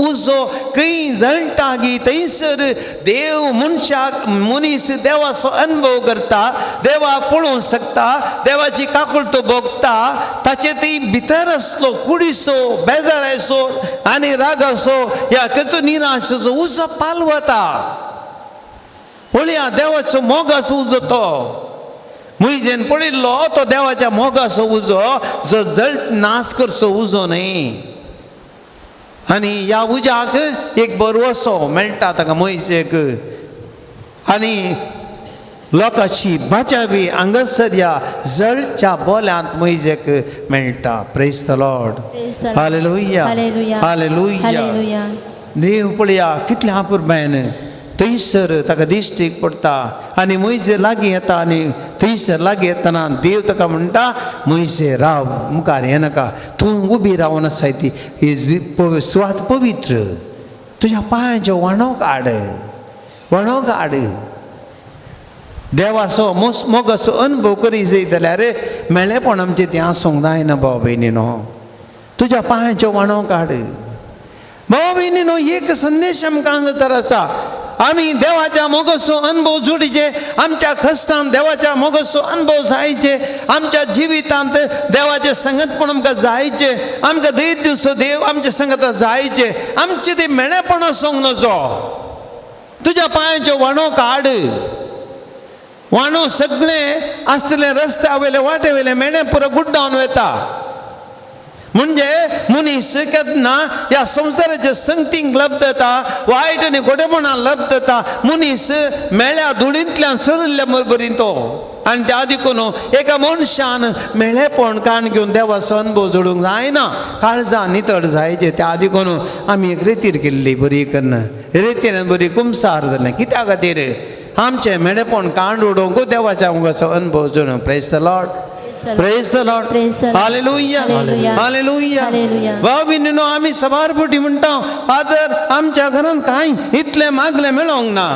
उजो खंय जळटा गे थंयसर देव मनशाक मनीस देवाचो अनुभव करता देवाक पळोवंक शकता देवाची काकूळ तो भोगता ताचे थंय भितर आसलो कुडीसो बेजारायसो आनी रागासो ह्या खंयचो निराशेचो उजो पालवता पळया देवाचो मोगाचो उजो तो मुयजेन पळयल्लो तो देवाच्या मोगाचो उजो जो जळ नाश करचो उजो न्ही आनी ह्या उज्याक एक बरवसो मेळटा ताका मोइशेक आनी लोकांची बाचावी हांगासर ह्या जळच्या बोल्यांत मोइशेक मेळटा praise the Lord hallelujah hallelujah देव पळया कितल्या आपुरबायेन थंयसर ताका दिश्टीक पडटा आनी मोइशे लागीं येता आनी थंयसर लागीं येतना देव ताका म्हणटा मोइशे राव मुखार हे नाका तूं उबी रावन आसाय ती ही सुवात पवित्र तुज्या पांयाचो वांडो काड देवाचो मोगाचो अनुभव करी जाय जाल्यार मेळ्ळेपण आमचें तें आसूंक जायना भाव भयणीनो तुज्या पांयाचो वांडो काड भाव भयणीनो एक संदेश आमकां हांगासर आसा आमी देवाच्या मोगाचो अनुभव जोडीचे आमच्या कश्टांत देवाच्या मोगाचो अनुभव जायचे आमच्या जिवितांत देवाचे संगतपण आमकां जायचे आमकां धैर्य दिवचो देव आमच्या संगताक जायचे आमचे ते मेळेपण आसूंक नजो तुज्या पांयाचो वांडो काड वांडो सगळें आसतले रस्त्या वयले वाटे वयले मेळ्ळें पुरो गुड्डावन वता म्हणजे मनीस केन्ना ह्या संवसाराच्या संगतींक लब्ध जाता वायट आनी घोडेपणां लब्ध जाता मनीस मेळ्या धुळींतल्यान सळिल्ल्या बरोबरीन तो आनी त्या देखून एका मनशान मेळ्ळेपण काण घेवन देवाचो अनुभव जोडूंक जायना काळजां नितळ जायचे त्या देखून आमी एक रेतीर केल्ली बरी करना रेतीन बरी कुमसार जालें कित्या खातीर आमचें मेळेपण कांड उडोवंक देवाच्या मोगाचो अनुभव जोडूंक praise the Lord Praise the Lord. Hallelujah. Hallelujah. भाव भयणीनो आमी सवार फुटी म्हणटा फादर आमच्या घरांत कांय इतलें मागलें मेळोंक ना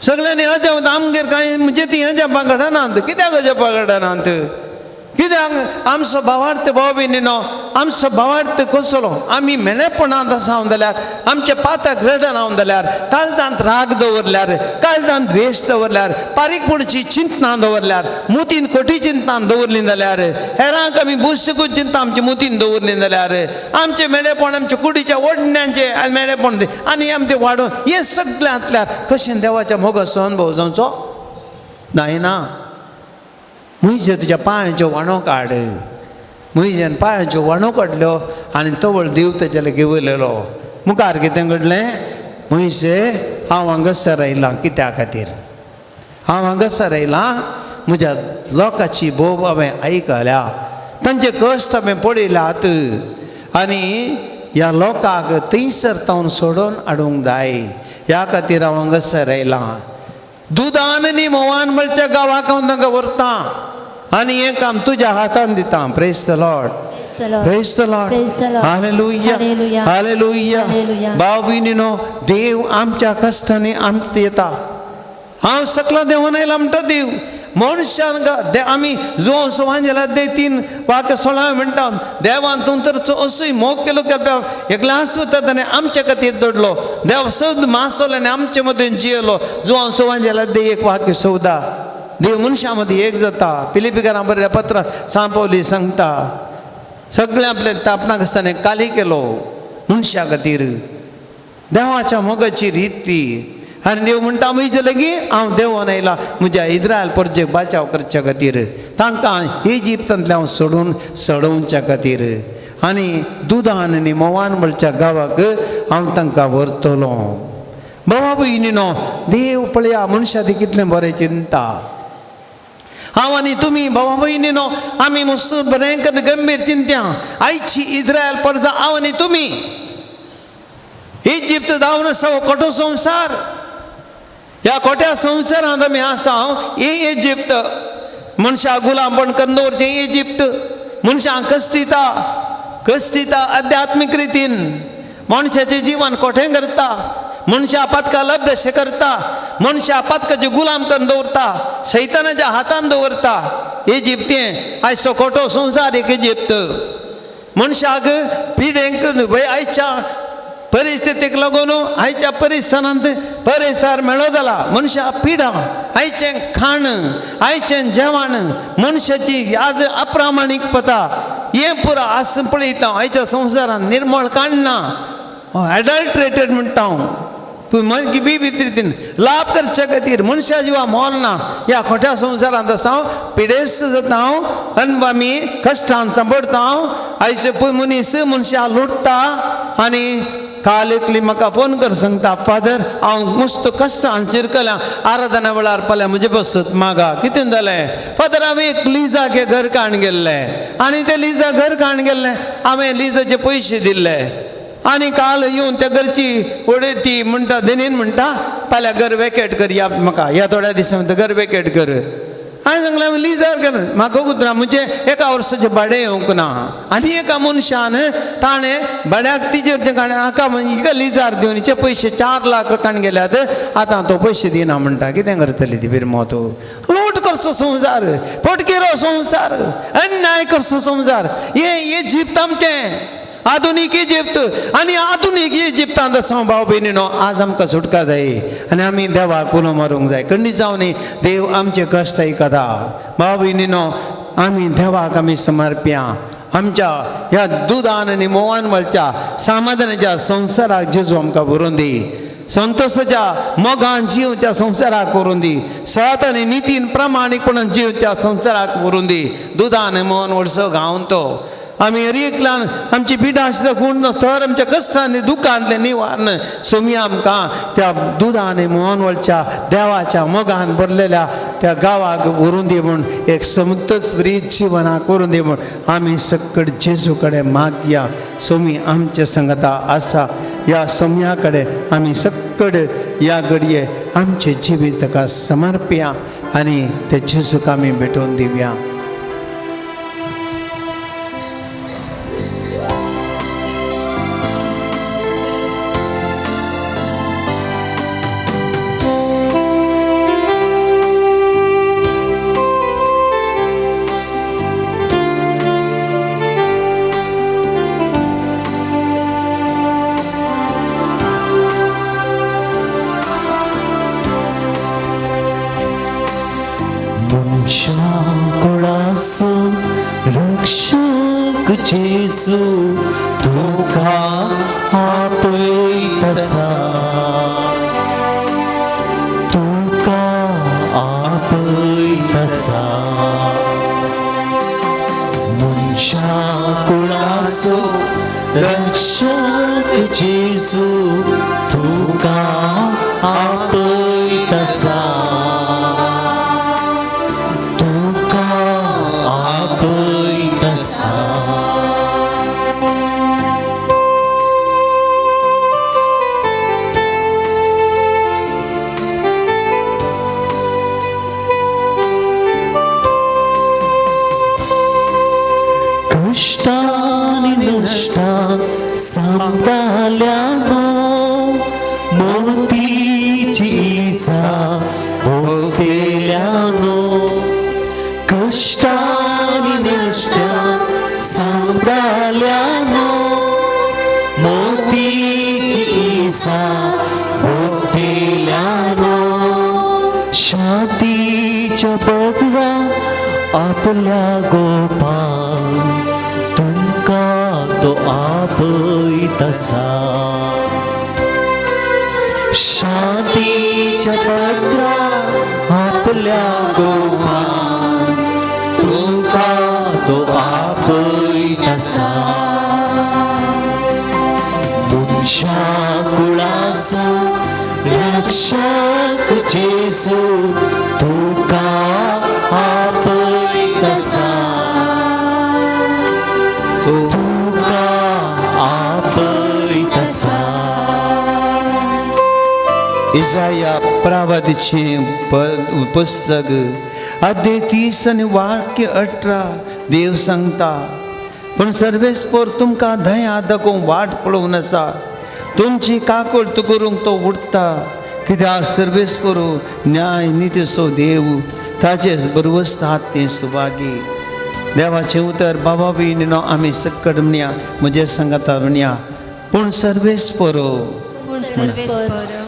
सगळ्यांनी अजाप आमगेर कांय म्हणजे ती अजापां घडनात कित्याक अजापां घडनात कित्याक आमचो भावार्थ भाव भयणीनो आमचो भावार्थ कसलो आमी मेळेपणांत आसात जाल्यार आमचे पाताक रडनात जाल्यार काळजांत राग दवरल्यार काळजांत द्वेश दवरल्यार पारीकपणची चिंतनां दवरल्यार मुतीन खोटी चिंतनां दवरलीं जाल्यार हेरांक आमी बुसकूच चिंता आमच्या मुतीन दवरलीं जाल्यार आमचें मेळेपण आमच्या कुडीच्या ओडण्यांचें मेळेपण आनी आमचें वाडोवन हें सगळ्यांतल्यार कशें देवाच्या मोगाचो अनुभव जावचो जायना मुयजे तुज्या पांयाचो वांडो काड मुयजेन पांयाच्यो वांडो काडल्यो आनी तवळ देव तेजे लागीं वयलेलो मुखार कितें घडलें मुयशे हांव हांगासर आयलां कित्या खातीर हांव हांगासर आयलां म्हज्या लोकांची भोव हांवें आयकल्या तांचे कश्ट हांवें पळयल्यात आनी ह्या लोकांक थंयसर तावन सोडून हाडूंक जाय ह्या खातीर हांव हांगासर आयलां दुदान आनी मोवान म्हणच्या गांवाक हांव तांकां व्हरतां आणि हे काम तुझ्या हातान दिता. Praise the Lord. Praise the Lord. Praise the Lord. Hallelujah. Hallelujah. Hallelujah. Hallelujah. भाव भयणीनो, देव आमच्या कष्टाने आमत येता. हांव सकला देवाने लामटा देव मनशांक आमी जो सुवांजेला दे 3 वाक्य 16 म्हणटा देवान तूं तर असोय मोग केलो केल्या एक ग्लास वतात आनी आमच्या खातीर दडलो. देव सद मासलो आनी आमचे मदीं जियेलो. जो सुवांजेला दे 1 वाक्य 14. देव मनशामध्ये एक जाता. फिलिपिकारां बरयल्या पत्रांत सांपवली सांगता सगळे आपले तापणाक आसतना काली केलो मनशा खातीर देवाच्या मोगाची रीत ती. आनी देव म्हणटा म्हजे लागीं हांव देवान आयला म्हज्या इस्रायल प्रजेक बाचाव करच्या खातीर तांकां इजिप्तांतल्यान हांव सोडून सडोवच्या खातीर आनी दुदान आनी मोवान म्हणच्या गांवाक हांव तांकां व्हरतलो. बाबा भयणीनो, देव पळया मनशा ती कितलें बरें चिंता. हांव आनी तुमी भावा भयणीनो आमी मस्त भयंकर गंभीर चिंत्या आयची इस्रायल परजा हांव आनी तुमी इजिप्त जावन आसा हो खोटो संवसार. ह्या खोट्या संवसारांत आमी आसा. ही इजिप्त मनशाक गुलामपण करून दवरचें. इजिप्त मनशांक कश्टिता आध्यात्मीक रितीन मनशाचें जिवन खोटें करता. मनशा पदका लब्ध अशें करता. मनशा पदकाचे गुलाम करून दवरता. सैतानाच्या हातान दवरता. इजिप्तें आयचो खोटो संवसार एक इजिप्त मनशाक पिडेंक आयच्या परिस्थितीक लागून आयच्या परिसरांत परिसर मेळो जाला. मनशा पिडा आयचें खाण आयचें जेवण मनशाची याद अप्रामाणीकपता हें पुरो आस पळयता. आयच्या संवसारांत निर्मळ काडना एडल्ट्रेटेड म्हणटा हांव. तूं मन बी रितीन लाभ करच्या खातीर मनशा जिवा मोल ना. ह्या खोट्या संवसारांत आसा हांव पिडेस्त जाता. हांव आनी आमी कश्टान सांपडता. हांव आयचे मनीस मनशा लुटता आनी काल एकली म्हाका फोन कर सांगता फादर हांव मस्त कश्टान शिरकल्या आराधना वेळार पाल्या म्हजे बसत मागा कितें जालें. फादर हांवें एक लिजाक घर काण गेल्ले आनी ते लिजा घर काण गेल्ले हांवें लिजाचे पयशे दिल्ले आनी काल येवन त्या घरची उडे ती म्हणटा देनीन म्हणटा फाल्यां घर वेकेट कर या म्हाका ह्या थोड्या दिसां घर वेकेट कर. हांवें सांगलें हांवें लिजार कर म्हाका कुत्रा म्हणजे 1 वर्साचें भाडें येवंक ना. आनी एका मनशान ताणें भाड्याक तिजेर हाका हिका लिजार दिवन हिचे पयशे 4 लाख काण गेल्यात. आतां तो पयशे दिना म्हणटा कितें करतली ती बिरमो तूं. लूट करचो संवसार फटकेरो संवसार अन्याय करचो संवसार हे इजिप्त आमचें आधुनीक इजिप्त आनी आधुनीक इजिप्तांत आसा भाव भयणीनो. आज आमकां सुटका जाय आनी आमी देवाक उलो मारूंक जाय. खंडी जावन देव आमचे कश्ट आयकता. भाव भयणीनो आमी देवाक आमी समर्प्या. आमच्या ह्या दुदान आनी मोवान वळच्या समाधानाच्या संवसाराक जेजू आमकां व्हरून दी. संतोशाच्या मोगान जिवच्या संवसाराक व्हरून दी. सत आनी नितीन प्रामाणीकपणान जिवच्या संवसाराक व्हरून दी. दुदान मोहन वर्सो गावन तो आमी हरिकलान आमची पिडाश्र गुण सर आमच्या कश्टांनी दुखांतले निवारण सोमी आमकां त्या दुदान मोहनवळच्या देवाच्या मोगान भरलेल्या त्या गांवाक व्हरून दी म्हूण एक समतच रीत जिवनाक व्हरून दी म्हूण आमी सकट जेजू कडेन मागया. सोमी आमचे संगता आसा. ह्या सोम्या कडेन आमी सकट ह्या घडये आमचे जिवीत ताका समर्पया आनी ते जेजूक आमी भेटोवन दिवया. रक्षक जेजू तुका आपयतसा तुका आपयतसा मनशा कुळाचो रक्षक जेजू तुका आपयतसा सांभाळल्यानो मोतीची इजा भोगल्यानो कष्टाने नष्ट सांभाळल्यानो मोतीची इजा भोगल्यानो शांतीच्या बदला आपल्या गोपाल तुमका तो आपय तसा शांतीच्या बदला आपल्या गोपाल तुमका तो आपय तसा मुनशा कुळाचो रक्षक जेसू तुका आपय तसा तुका आपय तसा इसाया प्रवादीचे पुस्तक अध्याय 30 आणि वाक्य 18 देव सांगता पण सर्वेस्पर तुमका दया दाखोवंक वाट पळोवन आसा तुमची काकूळ करूंक तो उठता कित्याक सर्वेस्पर न्याय नितीचो देव ताचेच बरवस्तात ते सुभागी देवाचें उतर बाबा भयणीनो आमी सक्कड म्हणया म्हजे सांगाता म्हणया पूण सर्वेस्पर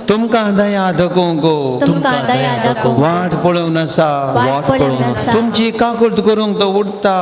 तुमका दया दाखोवंक तुमका दया दाखोवंक वाट पळोवन आसा वाट पळोवन आसा तुमची काकूळ करूंक तो उठता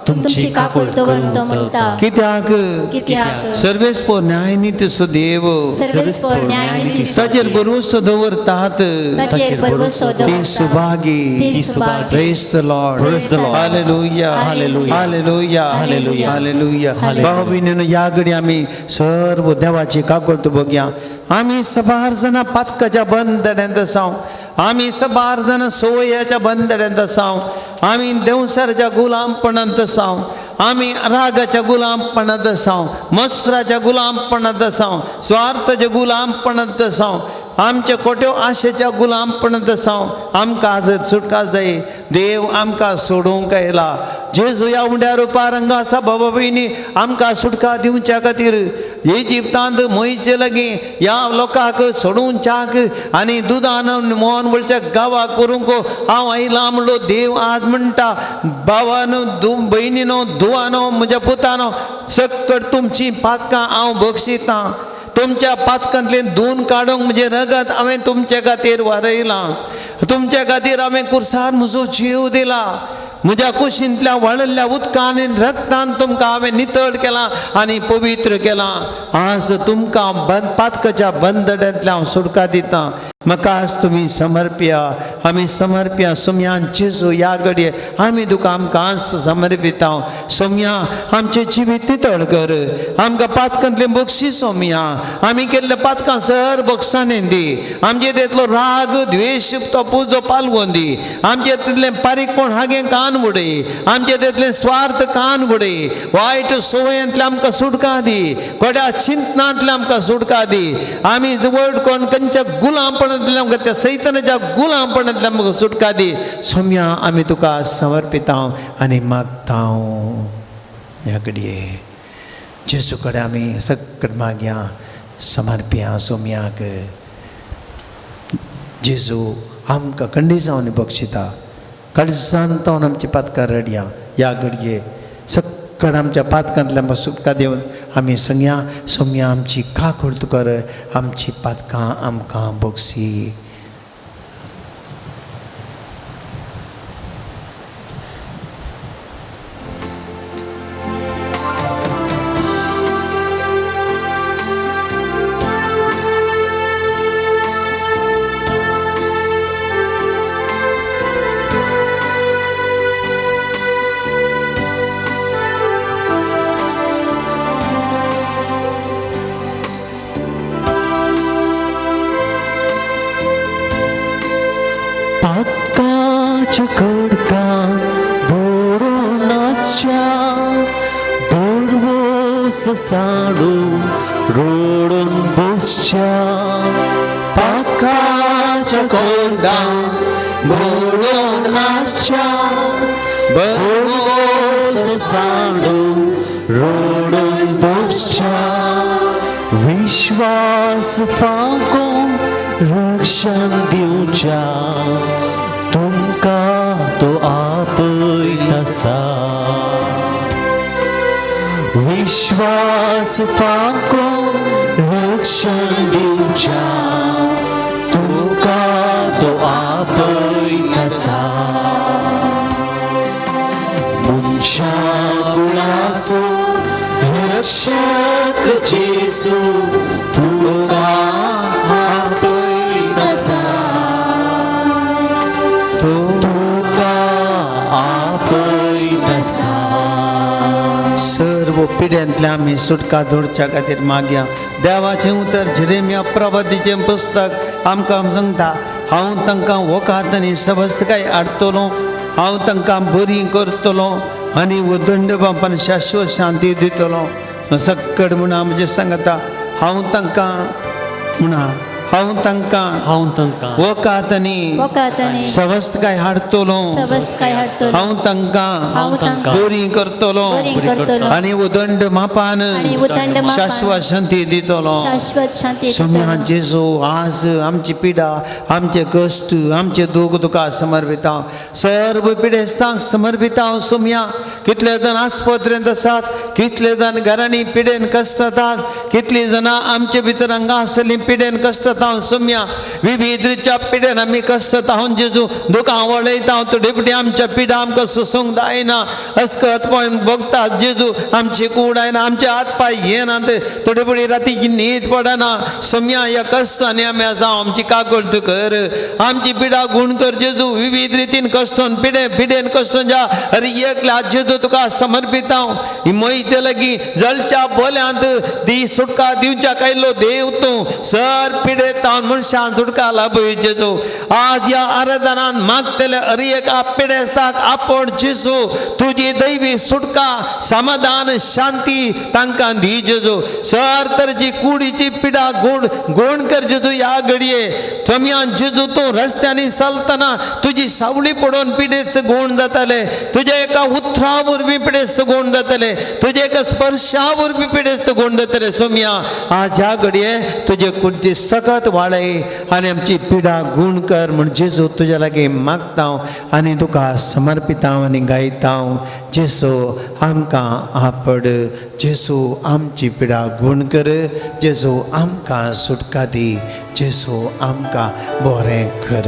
तुमची काकूळ दवरून तो म्हणटा कित्याक कित्याक सर्वेस्पर न्याय नितीचो देव सर्वेस्पर न्यायनिधी ताचेर भरवसो दवरतात ताचेर भरवसो ती दवरतात सुभागी ती Subhagi Praise the Lord. Praise the Lord. Hallelujah. Hallelujah. Hallelujah. Hallelujah. Hallelujah. Hallelujah. भाऊ भयणीनो या घडी आम्ही सर्व देवाची काकूळ बघया आम्ही सबार जण पातकाच्या बंदड्यांत आसाव आम्ही सबार जण सोययाच्या बंदड्यांत आसाव आम्ही देवसारच्या गुलामपणांत आसाव आम्ही रागाच्या गुलामपणांत आसाव मत्सराच्या गुलामपणांत आसाव स्वार्थाच्या गुलामपणांत आसाव आमच्या कोट्यो आशेच्या गुलामपणांत आसाव आमकां आजत सुटका जाय देव आमकां सोडूंक येयला जेजू ह्या उंड्या रुपार हांगा आसा बाबा भयणी आमकां सुटका दिवच्या खातीर इजिप्तांत मोईचे लागीं ह्या लोकांक सोडून चाक आनी दुदान मोहन वळच्या गांवाक व्हरूंक हांव आयलां म्हणलो देव आज म्हणटा भावानो भयणीनो धुवानो म्हज्या पुतानो सक्कट तुमची पातकां हांव बक्षितां तुमच्या पातकांतले धुवन काडूंक म्हणजे रगत हांवें तुमचे खातीर वारयलां तुमच्या खातीर हांवें कुर्सार म्हजो जीव दिला म्हज्या कुशींतल्या वाळिल्ल्या उदकान आनी रक्तान तुमकां हांवें नितळ केलां आनी पवित्र केलां आज तुमकां पातकाच्या बंदड्यांतल्यान हांव सुटका दितां म्हाका आज तुमी समर्पिया आमी समर्पिया सोम्यान जेजू ह्या घडये आमी तुका आमकां आज समर्पिता सोम्या आमचे जिवीत नितळ कर आमकां पातकांतलें बक्षीस सोम्या आमी केल्ल्या पातकां सर बक्षांनी दी आमचे तेतलो राग द्वेश तो पुजो पालवून दी आमचे तितलें पारीकपण हागे कान उडय आमचे तेतलें स्वार्थ कान उडय वायट सवयांतल्यान आमकां सुटका दी कोड्या चिंतनांतल्यान आमकां सुटका दी आमी जवळ कोण खंयच्या गुलामपणांतल्यान आमकां त्या सैतानाच्या गुलामपणांतल्यान आमकां सुटका दी सोम्या आमी तुका समर्पिता आनी मागता ह्या घडये जेजू कडेन आमी सक्कट मागया समर्पिया सोम्याक जेजू आमकां खंडीसांनी बक्षिता कडसांतावन आमची पातकां रडया ह्या घडये सक्कट आमच्या पातकांतल्यान आमकां सुटका दिवन आमी सांगया सोम्या आमची काकूळ कर आमची पातकां आमकां बक्षी कडका बोरोनाच्या बोरवोस साडू रोडून बोसच्या पाकाच्या कोंडा बोरोनाच्या बोरवोस साडू रोडून बोस पश्चात विश्वास फांकून रक्षण दिवच्या तुमका तो आपयतसा विश्वास फांकून रक्षण दिवच्या तुमका तो आपयतसा मुंच्या गुणासो रक्षक जेसू तुका आपयतसा तुका आपयतसा सर्व पिढ्यांतल्या आम्ही सुटका धोडच्या खातीर मागया देवाचें उतर झिरेमिया प्रवादीचें पुस्तक आमकां सांगता हांव तांकां वोकांतनी सबस्तकाय हाडटलो हांव तांकां बरी करतलो आनी उदंड बापान शाश्वत शांती दितलो सक्कड म्हणा म्हणजे सांगता हांव तांकां म्हणा हांव तांकां वोकांतनी वोकांतनी सबस्तकाय हाडटलो सबस्तकाय हाडटलो हांव तांकां हांव तांकां बरी करतलो बरी करतलो आणि उदंड मापान आनी उदंड मापान शाश्वत शांती दितलो शाश्वत शांती सोम्या जेजू आज आमची पिडा आमचे कश्ट आमचे दूख तुका समर्पिता सर्व पिडेस्तांक समर्पिता सोम्या कितले जण आस्पत्रेंत आसात कितले जण घरांनी पिडेन कश्ट जातात कितली जाणां आमचे भितर हांगा आसली पिडेन कश्ट जाता सोम्या विविध रित्या पिडेन आमी कश्ट जाता जेजू दुखां वळयता थोडी पिडी आमच्या पिडा आमकां सोसूंक जायना अस्कत पळोवन बघतात जेजू आमची कूड आयना आमचे हात पाय येनात थोडी पिडी रातीची न्हीद पडना सोम्या ह्या कश्टांनी आमी आसा आमची काकूळ तूं कर आमची पिडा गुण कर जेजू विविध रितीन कश्टान पिडेन कश्टान ज्या अरे एकल्या जेजू तुका समर्पिता ही मैते लगी जळच्या बोल्यांत दी सुटका दिवच्या कायलो देव तूं सर पिडेतावन मनशां सुटका लाभय जेजू आज ह्या आराधनान मागतले अरे एका पिडेस्ताक आपोड जेजू तुजी दैवी सुटका समाधान शांती तांकां दी जेजू सर तर जी कुडीची पिडा गोण कर जेजू ह्या घडये थम्यान जेजू तूं रस्त्यांनी चलतना तुजी सावळी पडोवन पिडेस्त गोण जाताले तुज्या एका उतरा वरवीं पिडेस्त गोण जाताले तुज्या एका स्पर्शा वरवीं पिडेस्त गोण जाताले सोम्या आज ह्या घडये तुजे कुडची सकत वाडय आनी आमची पिडा गुण कर म्हण जेजू तुज्या लागीं मागता आनी तुका समर्पिता आनी गायता जेजू आमकां आपड जेजू आमची पिडा गुण कर जेजू आमकां सुटका दी जेजू आमकां बरें कर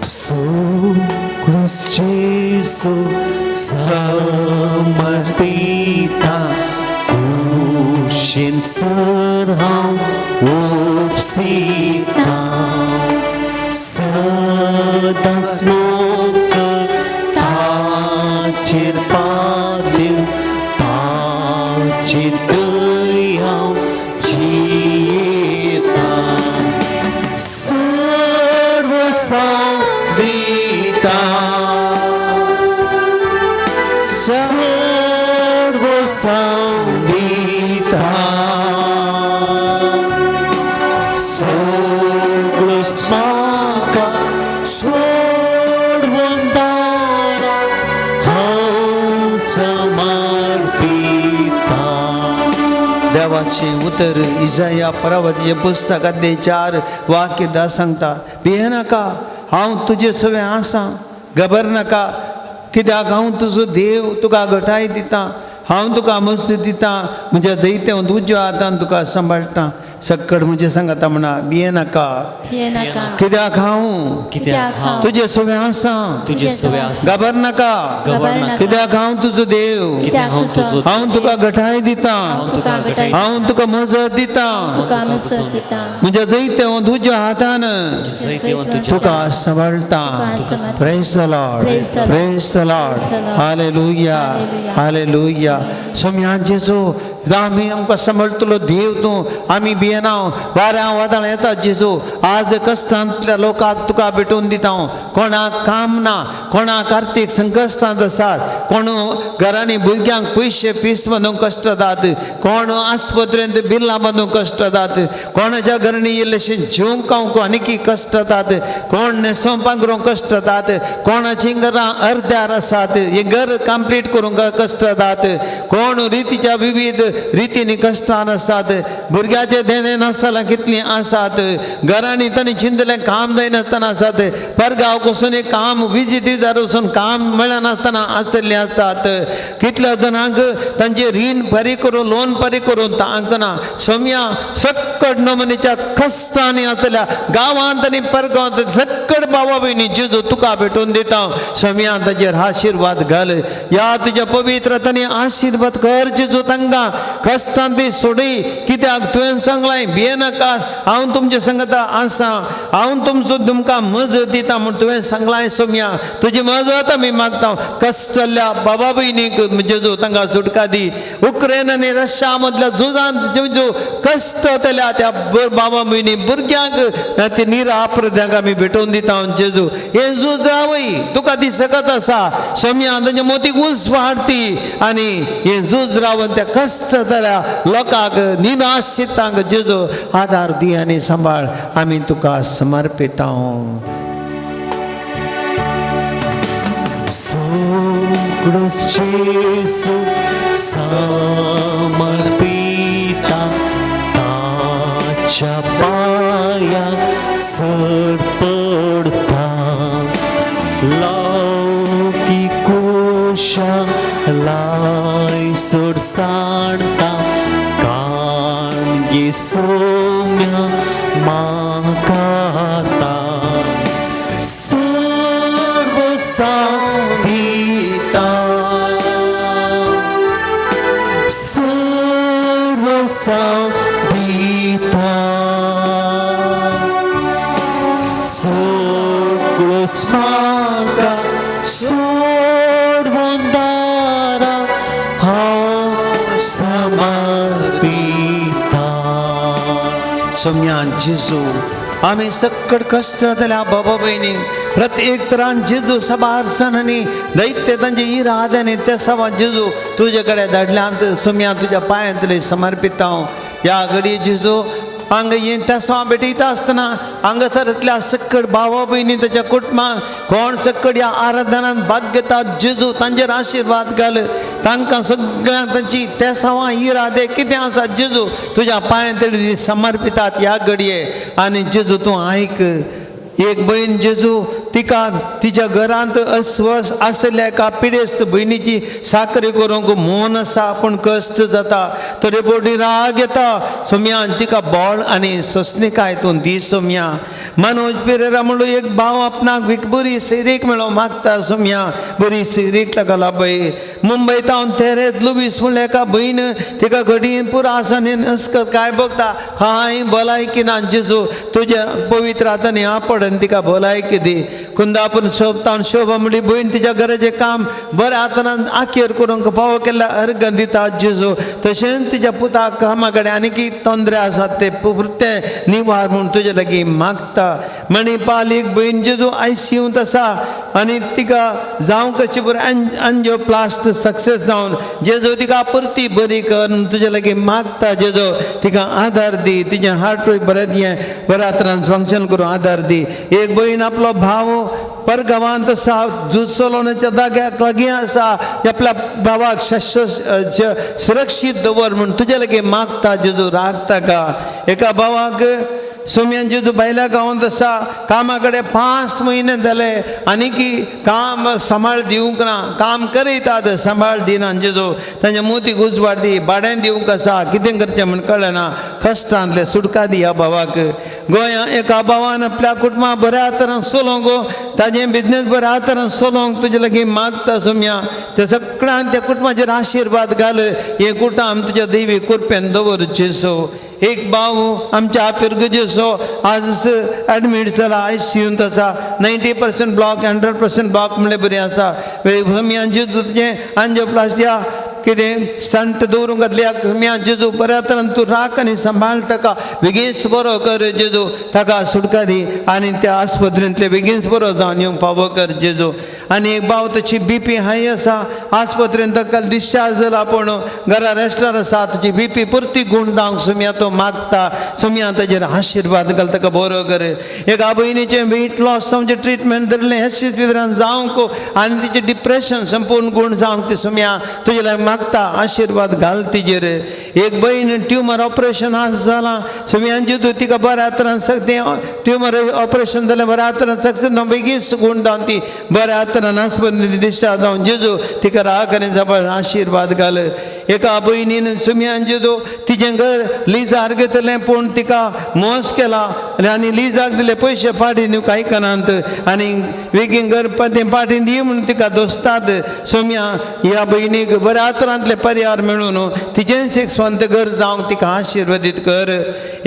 सगळं जेजू समर्पिता कुशीन सर हांव ओपसिता सदांच मोग ताचेर पावलीं ताचेर दया हांव जियेता सर्व दिता सर्व संगीता सगळं म्हाका सोडून दारा हांव समर्पिता देवाचे उतर इजाया प्रवादीचे पुस्तक अध्याय 4 वाक्य 10 सांगता भिये नाका हांव तुजे सवे आसा घबरनाका कित्याक हांव तुजो देव तुका घटाय दिता हांव तुका मस्त दिता म्हज्या दैत्यां तुज्या हातान तुका सांबाळटा सक्कड म्हणजे सांगता म्हणा भिये नाका कित्याक हांव तुजे सवे आसा तुजे सवे आसा घबरनाका कित्याक हांव तुजो देव हांव तुका घटाय दिता हांव तुका मजत दिता म्हज्या दैत्यां तुज्या हातान तुका सांबाळटा praise the Lord hallelujah hallelujah सोम्या जेजू आमी आमकां सांबाळटलो देव तूं आमी भियेना वाऱ्या वादळ येता जेजू आज कश्टांतल्या लोकांक तुका भेटून दिता कोणाक काम ना कोणाक आर्थीक संकश्टांत आसात कोण घरांनी भुरग्यांक पयशे फीस बांदूंक कश्ट जातात कोण आस्पत्रेंत बिल्लां बांदूंक कश्ट जातात कोणाच्या घरांनी इल्लेशें जेवंक खावंक आनीक कश्ट जातात कोण न्हेसोवन पांघरूंक कश्ट जातात कोणाचीं घरां अर्द्यार आसात हें घर कंप्लीट करूंक कश्ट जातात कोण रितीच्या विविध रितींनी कश्टान आसात भुरग्याचे देणे नासतना कितलीं आसात घरांनी तांणी चिंतलें काम जायनासतना आसात परगांव वचून एक काम विजिटीजार वचून काम मेळनासतना आसतलीं आसतात कितल्या जाणांक तांचे रीण फारीक करून लोन फारीक करून तांकां ना सोम्या सक्कट नमुनेच्या कश्टांनी आसतल्या गांवांत आनी परगांवांत सक्कट भावा भयणी जेजू तुका भेटून दिता सोम्या ताचेर आशिर्वाद घाल या तुज्या पवित्रतांनी आशिर्वाद कर जेजू तांकां कश्टांत ती सोडय कित्याक तुवें सांगलां भियेनाका हांव तुमचे सांगता आसा हांव तुमकां मजत दिता म्हूण तुवें सांगलां सोम्या तुजी मजत आमी मागता कश्टल्या बाबा भयणीक जेजू तांकां सुटका दी उक्रेन आनी रशिया मदल्या झुजांत जेजू कश्ट जाल्या त्या बाबा भयणी भुरग्यांक ते निरापराध्यांक आमी भेटोवन दिता जेजू हे झूज रावय तुका दिसकत आसा सोम्या तांच्या मोतीक उंच वाडती आनी हे झूज रावन त्या कश्ट जाल्या लोकांक निराश्रितांक जेजू आदार दी आनी सांबाळ आमी तुका समर्पिता सगळं जेजू समर्पिता ताच्या पायात सर पडता लौकिक कुशालाय सोड सांडता काणगे सोम्या मागाता सर्व सांभिता सर्व सांभिता सगळं स्माका सोड वंदारा हांव समर्पिता सोम्या जेजू आमी सक्कट कश्ट जाल्या बाबा भयणी प्रत्येक तरान जेजू सभारसनांनी दैत्य तांचे इराद्यानी ते सभा जेजू तुजे कडेन धाडल्यांत सोम्या तुज्या पांयांतले समर्पिता ह्या घडी जेजू हांगा हे तेसवां भेटयता आसतना हांगासरांतल्या सक्कट भावा भयणी ताच्या कुटुंबाक कोण सक्कट ह्या आराधनांत भाग घेता जेजू तांचेर आशिर्वाद घाल तांकां सगळ्यांक तांची तेसवां इरादे कितें आसा जेजू तुज्या पांयां तळी समर्पितात ह्या घडये आनी जेजू तूं आयक एक भयण जेजू तिका तिच्या घरांत अस्वस आसल्या एका पिडेस्त भयणीची साकरी करूंक मोन आसा पूण कश्ट जाता तरी पोटी राग येता सोम्या तिका बोळ आनी सोंसणिकाय तूं दी सोम्या मनोज पेरेरा म्हणून एक भाव आपणाक एक बरी सैरीक मेळो मागता सोम्या बरी सैरीक ताका लाभय मुंबयत हांव तेरेत लुबीस म्हणल्या एका भयण तिका घडी पुरो आसा न्ही काय बघता हाय भलायकी ना जेजू तुज्या पवित्र हातांनी आपडन तिका भलायकी दी कुंदापूर शोभता शोभा म्हणली भयण तिच्या घराचें काम बरें हातान आखेर करूंक फावो केल्या अर्घ दिता जेजू तशेंच तिच्या पुताक कामा कडेन आनीक तोंदरे आसात ते पुरते निवार म्हूण तुजे लागीं मागता मणिपाल एक भयण जेजू ICUंत आसा आनी तिका जावंक कशी बरें एंजिओप्लास्ट सक्सेस जावन जेजू तिका परती बरी कर तुजे लागीं मागता जेजू तिका आदार दी तिचें हार्टूय बरें दिये बऱ्या तरान फंक्शन करूं आदार दी एक भयण आपलो भाव परगांवांत आसा जुसलोनाच्या जाग्याक लागीं आसा आपल्या भावाक सुरक्षीत दवर म्हूण तुजे लागीं मागता जेजू राग ताका एका भावाक सोम्यान जेजू भायल्या गांवांत आसा कामा कडेन 5 म्हयने जाले आनीक काम सांबाळ दिवंक ना काम करयतात सांबाळ दिना जेजू तांच्या मोतीक उजवाड दी भाडें दिवंक आसा कितें करचें म्हूण कळना कश्टांतले सुटका दी ह्या भावाक गोंयांत एका भावान आपल्या कुटुंबाक बऱ्या तरान चलोवंक ताजें बिजनेस बऱ्या तरान चलोवंक तुजे लागीं मागता सोम्या त्या सगळ्यांक त्या कुटुंबाचेर आशिर्वाद घाल हें कुटुंब तुज्या दैवी कृपेन दवर जेजू एक भाव आमच्या फिरगजेचो आज एडमीट जाला ICUंत आसा 90% ब्लॉक 100% ब्लॉक म्हणल्यार बरी आसा सोम्या जेजू तुजें एंजिओप्लास्टी कितें स्टंट दवरूंक घातल्या सुम्या जेजू बऱ्या तरेन तूं राख आनी सांबाळ ताका बेगीनच बरो कर जेजू ताका सुटका दी आनी त्या आस्पत्रेंतले बेगीनच बरो जावन येवंक फावो कर जेजू आनी एक भाव ताची BP हाय आसा आस्पत्रेंत ताका डिस्चार्ज जाला पूण घरा रेस्टार आसा ताची BP परती गुण जावंक सुम्या तो मागता सुम्या ताजेर आशिर्वाद घाल ताका बरो कर एक आवयनीचें वेट लॉस जावचें ट्रिटमेंट धरलें हेच भितरान जावंक आनी तिचें डिप्रेशन संपूर्ण गुण जावंक ती सुम्या तुजे लागीं मागता आशिर्वाद घाल तिजेर एक भयण ट्युमर ऑपरेशन आज जालां सुम्यान जितू तिका बऱ्या तरेन ट्युमर ऑपरेशन जालें बऱ्या तरेन सक्सेस जावन बेगीन गुण जावन ती बऱ्या तरेन आस्पत्रेंत डिस्चार्ज जावन जेजू तिका राख आनी जबर आशिर्वाद घाल एका भयणीन सुम्यान जेजू तिचें घर लिजार घेतलें पूण तिका मोस केला आनी लिजाक दिले पयशे फाटीं दिवंक आयकनात आनी बेगीन घर फाटीं दी म्हूण तिका दोस्तात सुम्या ह्या भयणीक बऱ्या तरांतले पर्याय मेळून तिचेंच एक स्वंत घर जावंक तिका आशिर्वादीत कर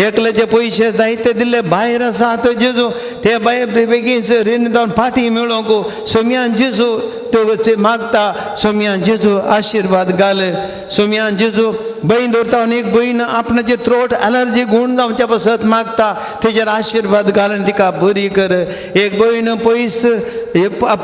एकल्याचे पयशे जायते दिल्ले भायर आसात जेजू ते बेगीन रीण जावन फाटीं मेळोवंक सुम्यान जेजू ते मागता सुम्यान जेजू आशिर्वाद घाल सुम्यान जेजू भयण दवरता आनी एक भयण आपणाचे थ्रोट एलर्जी गुण जावच्या पासत मागता तेजेर आशिर्वाद घाल आनी तिका बरी कर एक भयण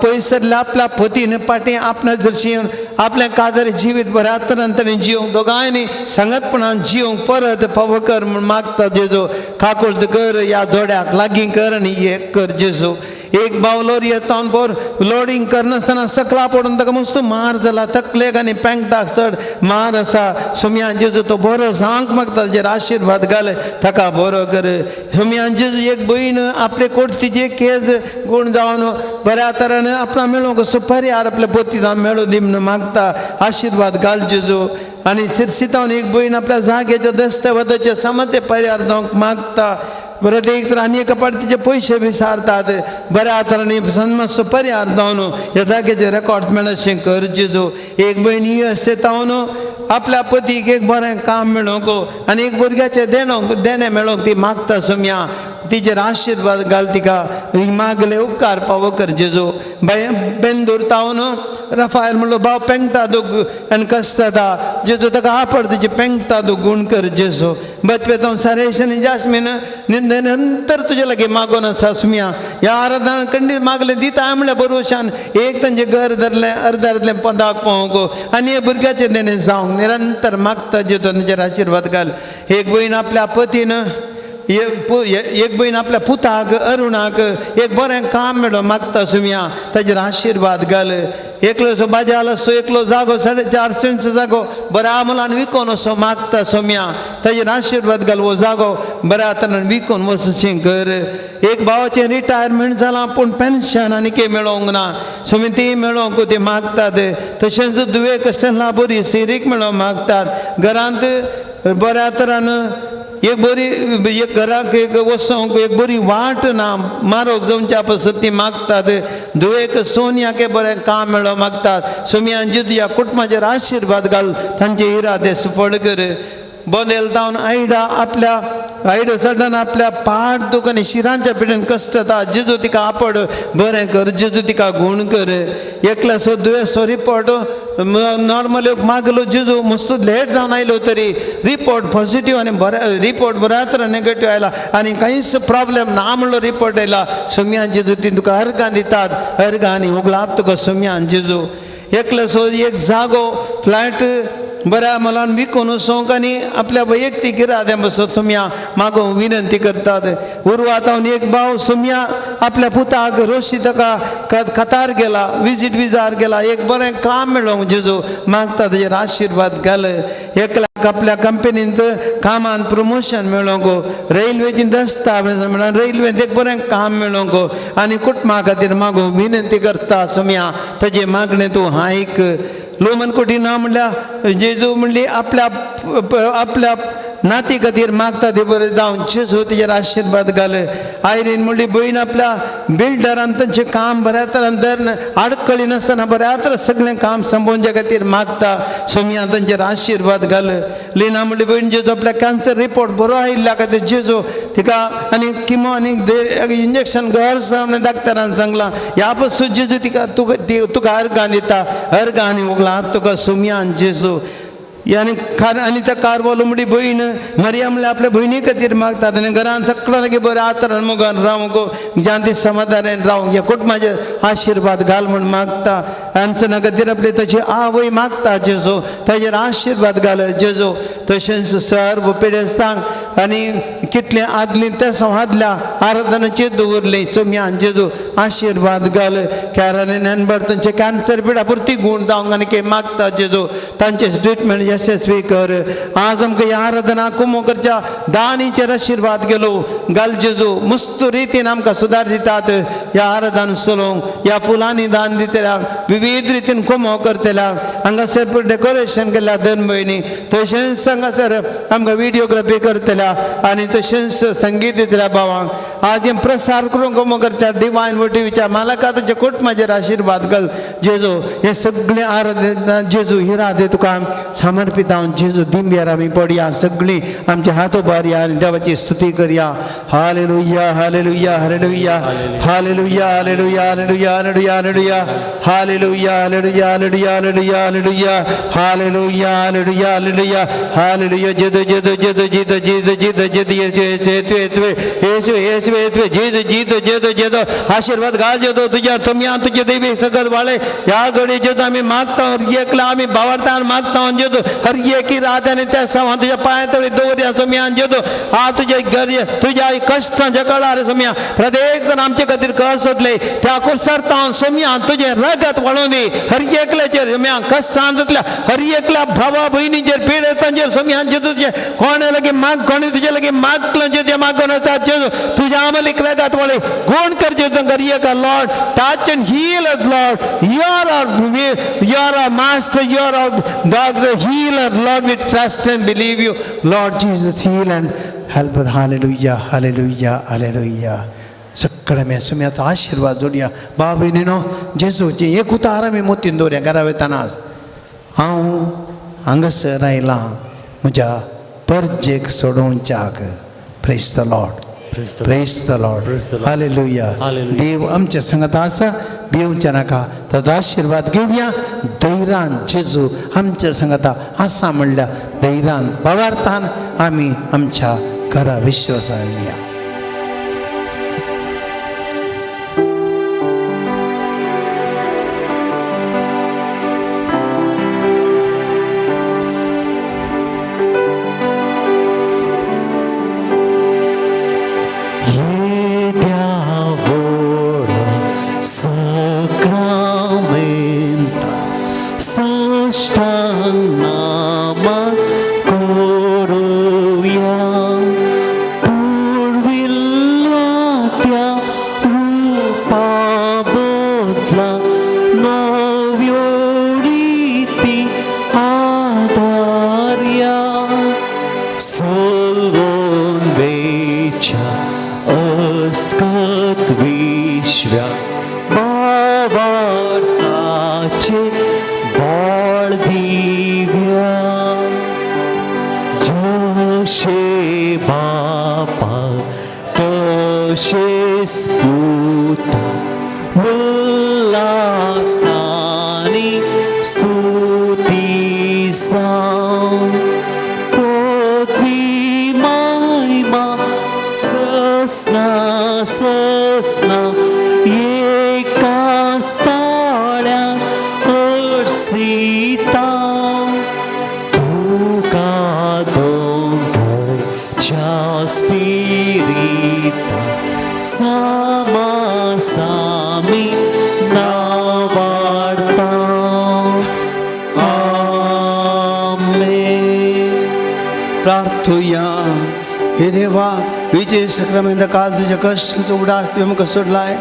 पयसरल्या आपल्या पतीन फाटीं आपणा जरशी आपलें कादर जिवीत बऱ्या तरेन जिवंक दोगांयनी सांगतपणान जिवंक परत फावो कर म्हूण मागता जेजू काकूळ कर ह्या जोड्याक लागीं कर आनी हें कर जेजू एक भाव लोरी येता बोर लोडिंग करनासतना सकला पडून ताका मस्त मार जाला तकलेक आनी पेंगटाक चड मार आसा सुम्यान जेजू तो बरो जावंक मागता ताजेर आशिर्वाद घाल ताका बरो कर सुम्यान जेजू एक भयण आपले कोर्टीचे केस गुण जावन बऱ्या तरेन आपणा मेळोवंक सुपर्यार आपल्या पती जावन मेळूं दी म्हूण मागता आशिर्वाद घाल जेजू आनी सिरसितावन एक भयण आपल्या जाग्याच्या दस्तावेजाचे समते पर्यार जावंक मागता परत एक तर आनी एका पाटी तिचे पयशे विचारतात बऱ्या तरेन समज पर्यार जावन ह्या जाग्याचे रेकॉर्ड मेळचें कर जेजू एक भयण येतावन आपल्या पतीक एक बरें काम मेळोवंक आनी एक भुरग्याचें देणें मेळोवंक ती मागता सुम्या तिचेर आशिर्वाद घाल तिका मागले उपकार फावो कर जेजू बेन दवरतावन रफायल म्हणलो भाव पेंगटा दूख आनी कस जाता जेजू ताका आपड तिचे पेंगटा दूख गुण कर जेजू बचपेतावन सरेश आनी जास्मीन नंतर तुजे लागीं मागोन आसा सुम्या ह्या आराधना खंडीत मागलें दिता म्हणल्यार भरोशान एक तांचें घर धरलें अर्दांतलें पदाक पावोवंक आनी हे भुरग्याचें देणें जावंक निरंतर मागता जेजू तांचेर आशिर्वाद घाल एक भयण आपल्या पतीन एक भयण आपल्या पुताक अरुणाक एक बरें काम मेळो मागता सुम्या ताजेर आशिर्वाद घाल एकलोसो बाजाल असो एकलो जागो 4.5 सेंट जागो बऱ्या मोलान विकोन असो मागता सुम्या ताजेर आशिर्वाद घाल वो जागो बऱ्या तरेन विकून वचचें कर एक भावाचें रिटायरमेंट जालां पूण पेन्शन आनी कितें मेळोंक ना सुमी ती मेळोंक ती मागतात तशेंच दुवेक आसतना बरी सिरीक मेळोंक मागतात घरांत बऱ्या तरेन एक बरी एक घराक एक वचोंक एक बरी वाट ना मारोग जावच्या पासत ती मागतात दुवेक सोन्याक बरें काम मेळो मागतात सुम्यान जेजू ह्या कुटुंबाचेर आशिर्वाद घाल तांचे इरादे सफळ कर बोदेल जावन आयडा सडन आपल्या पाठ दुख आनी शिरांच्या पिडेन कश्ट जाता जेजू तिका आपड बरें कर जेजू तिका गुण कर एकल्याचो दुयेंसो रिपोर्ट नॉर्मल मागलो जेजू मस्त लेट जावन आयलो तरी रिपोर्ट पॉझिटिव्ह आनी रिपोर्ट बऱ्या तरेन नेगेटिव्ह आयला आनी कांयच प्रॉब्लेम ना म्हणलो रिपोर्ट आयला सुम्यान जेजू ती तुका अर्गां दितात अर्गां आनी उगलाप तुका सुम्यान जेजू एकल्याचो एक जागो फ्लॅट बऱ्या मोलान विकून वचोंक आनी आपल्या वैयक्तीक इराद्या बसत सुम्या मागोवंक विनंती करतात उर्वातावन एक भाव सुम्या आपल्या पुताक रोशी ताका कतार गेला विजार गेला एक बरें काम मेळोंक जेजू मागता ताजेर आशिर्वाद घाल एकल्याक आपल्या कंपनींत कामांत प्रमोशन मेळोंक रेल्वेची दस्तावेज म्हणून रेल्वेंत एक बरें काम मेळोंक आनी कुटुंबा खातीर मागोवंक विनंती करता सुम्या ताजे मागणें तूं आयक लोमन कोटी ना म्हणल्यार जेजू म्हणली आपल्या नाती खातीर मागता ते बरें जावं जेजू तेजेर आशिर्वाद घाल आयरीन म्हणली बहीण आपल्या बिल्डरान तांचें काम बऱ्या तरान धरन आडकळी नासतना बऱ्या तरान सगळें काम संपोवच्या खातीर मागता सोमिया तांचेर आशिर्वाद घाल लिना म्हणली बहीण जेजू आपल्या कॅन्सर रिपोर्ट बरो आयिल्ल्या खातीर जेजू तिका आनी किमो आनी इंजेक्शन घर सामने डाक्टरान सांगलां ह्या पासून जेजू तिका तुका अर्गां दिता अर्गां आनी वगळां तुका सोमियान जेजू आनी आनी त्या कारवालो म्हणली बहीण मरिया म्हणल्यार आपल्या भयणी खातीर मागतात आनी घरान सगळ्यां लागीं बरें आतरान मुगान रावूं गो शांती समाधानान रावूं ह्या कुटुंबाचेर आशिर्वाद घाल म्हूण मागता आनसना खातीर आपली तशी आवय मागता जेजू ताजेर आशिर्वाद घाल जेजू तशेंच सर्व पेडेस्तांक आनी कितले आदली ते आदल्या आराधनाचेर दवरली सोम्यान जेजू आशिर्वाद घाल कॅरानी नॅनबर तांचे कॅन्सर पिडा पुरती गूण जावंक आनी कितें मागता जेजू तांचे ट्रिटमेंट यशस्वी कर आज आमकां ह्या आराधना कुमो करच्या दानीचेर आशिर्वाद गेलो घाल जेजू मस्त रितीन आमकां सुदार दितात ह्या आराधना चलोवंक ह्या फुलांनी दान दितल्याक विविध रितीन कुमो करतल्याक हांगासर पूण डेकोरेशन केल्या धन भयणी तशेंच हांगासर आमकां विडियोग्राफी करतल्या आनी तशेंच संगीत दितल्या भावांक आज हे प्रसार करून कुमो करता डिवायन मोटिव्हीच्या मालकाच्या कुटुंबाचेर आशिर्वाद घाल जेजू हे सगळे आराधना जेजू ही राधे तुका समर्पित हांव जेजू दिंब्यार आमी पडया सगळीं आमचे हात उबारया आनी देवाची स्तुती करया hallelujah hallelujah hallelujah hallelujah hallelujah hallelujah hallelujah hallelujah hallelujah hallelujah hallelujah hallelujah hallelujah hallelujah hallelujah hallelujah जेजू जेजू जेजू जेजू जेजू जेजू जेजू येशू येशू येशू येशू जेजू जेजू जेजू जेजू आशीर्वाद घाल जेजू तुझ्या सम्या तुझे देवी सगळं वाळे ह्या घडी जेजू आमी मागता एकला आमी भावार्थान मागता जेजू हर एकी रात आनी त्या सवा तुझ्या पांयातळी दवरया सम्यान जेजू आ तुझे घर तुझ्या कश्टांच्या काळार सम्या प्रत्येक जण आमचे खातीर कस जातले त्या कुसरता सम्या तुझे रगत वळोनी हर एकल्याचेर सम्या कश्टां जातल्या हर एकल्या भावा भयणीचेर पिडेतांचेर सम्या जेजू कोणे लगे माग कोणे तुझे लगे मागलं जेजे मागून असतात जेजू तुझ्या आमलीक रगत वळे गुण कर जेजू कर एका Lord touch and heal us Lord you are our master you are our doctor healer Lord we trust and believe you Lord Jesus heal and help us hallelujah hallelujah hallelujah सगळ्या मेसम्याचा आशीर्वाद जोडया बाबा भयणीनो जेजूचे एक उतार आमी मोतीन दवरया घरा वयताना हांव हांगासर आयलां म्हज्या परजेक सोडोवच्याक praise the Lord praise the Lord hallelujah देव आमच्या संगत आसा भिवच्या नाका ताचो आशिर्वाद घेवया धैर्यान जेजू आमच्या संगत आसा म्हणल्या धैर्यान भावार्थान आमी आमच्या घरा विश्वासान या प्रार्थूया हे देवा विजय सक्रमेंत काल तुझ्या कष्टाचो उडास तुवें म्हाका सोडलाय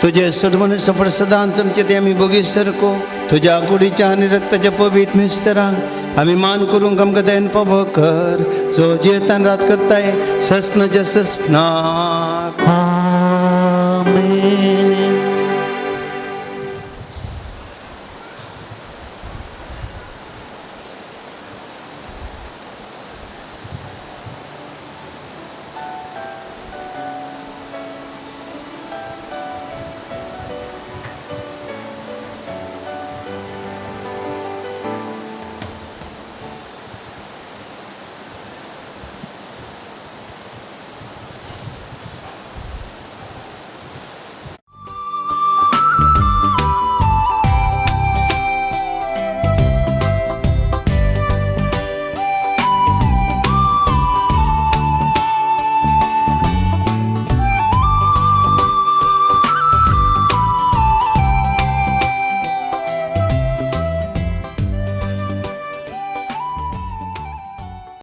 तुझे सडवण सफळ सदांच आमचे ते आमी बगी सरको तुझ्या कुडीच्या आनी रक्ताच्या पवित्र मिस्तरांक आम्ही मान करून गमक देन पबो कर जो जेतन राज करताय सस्न जसना आमेन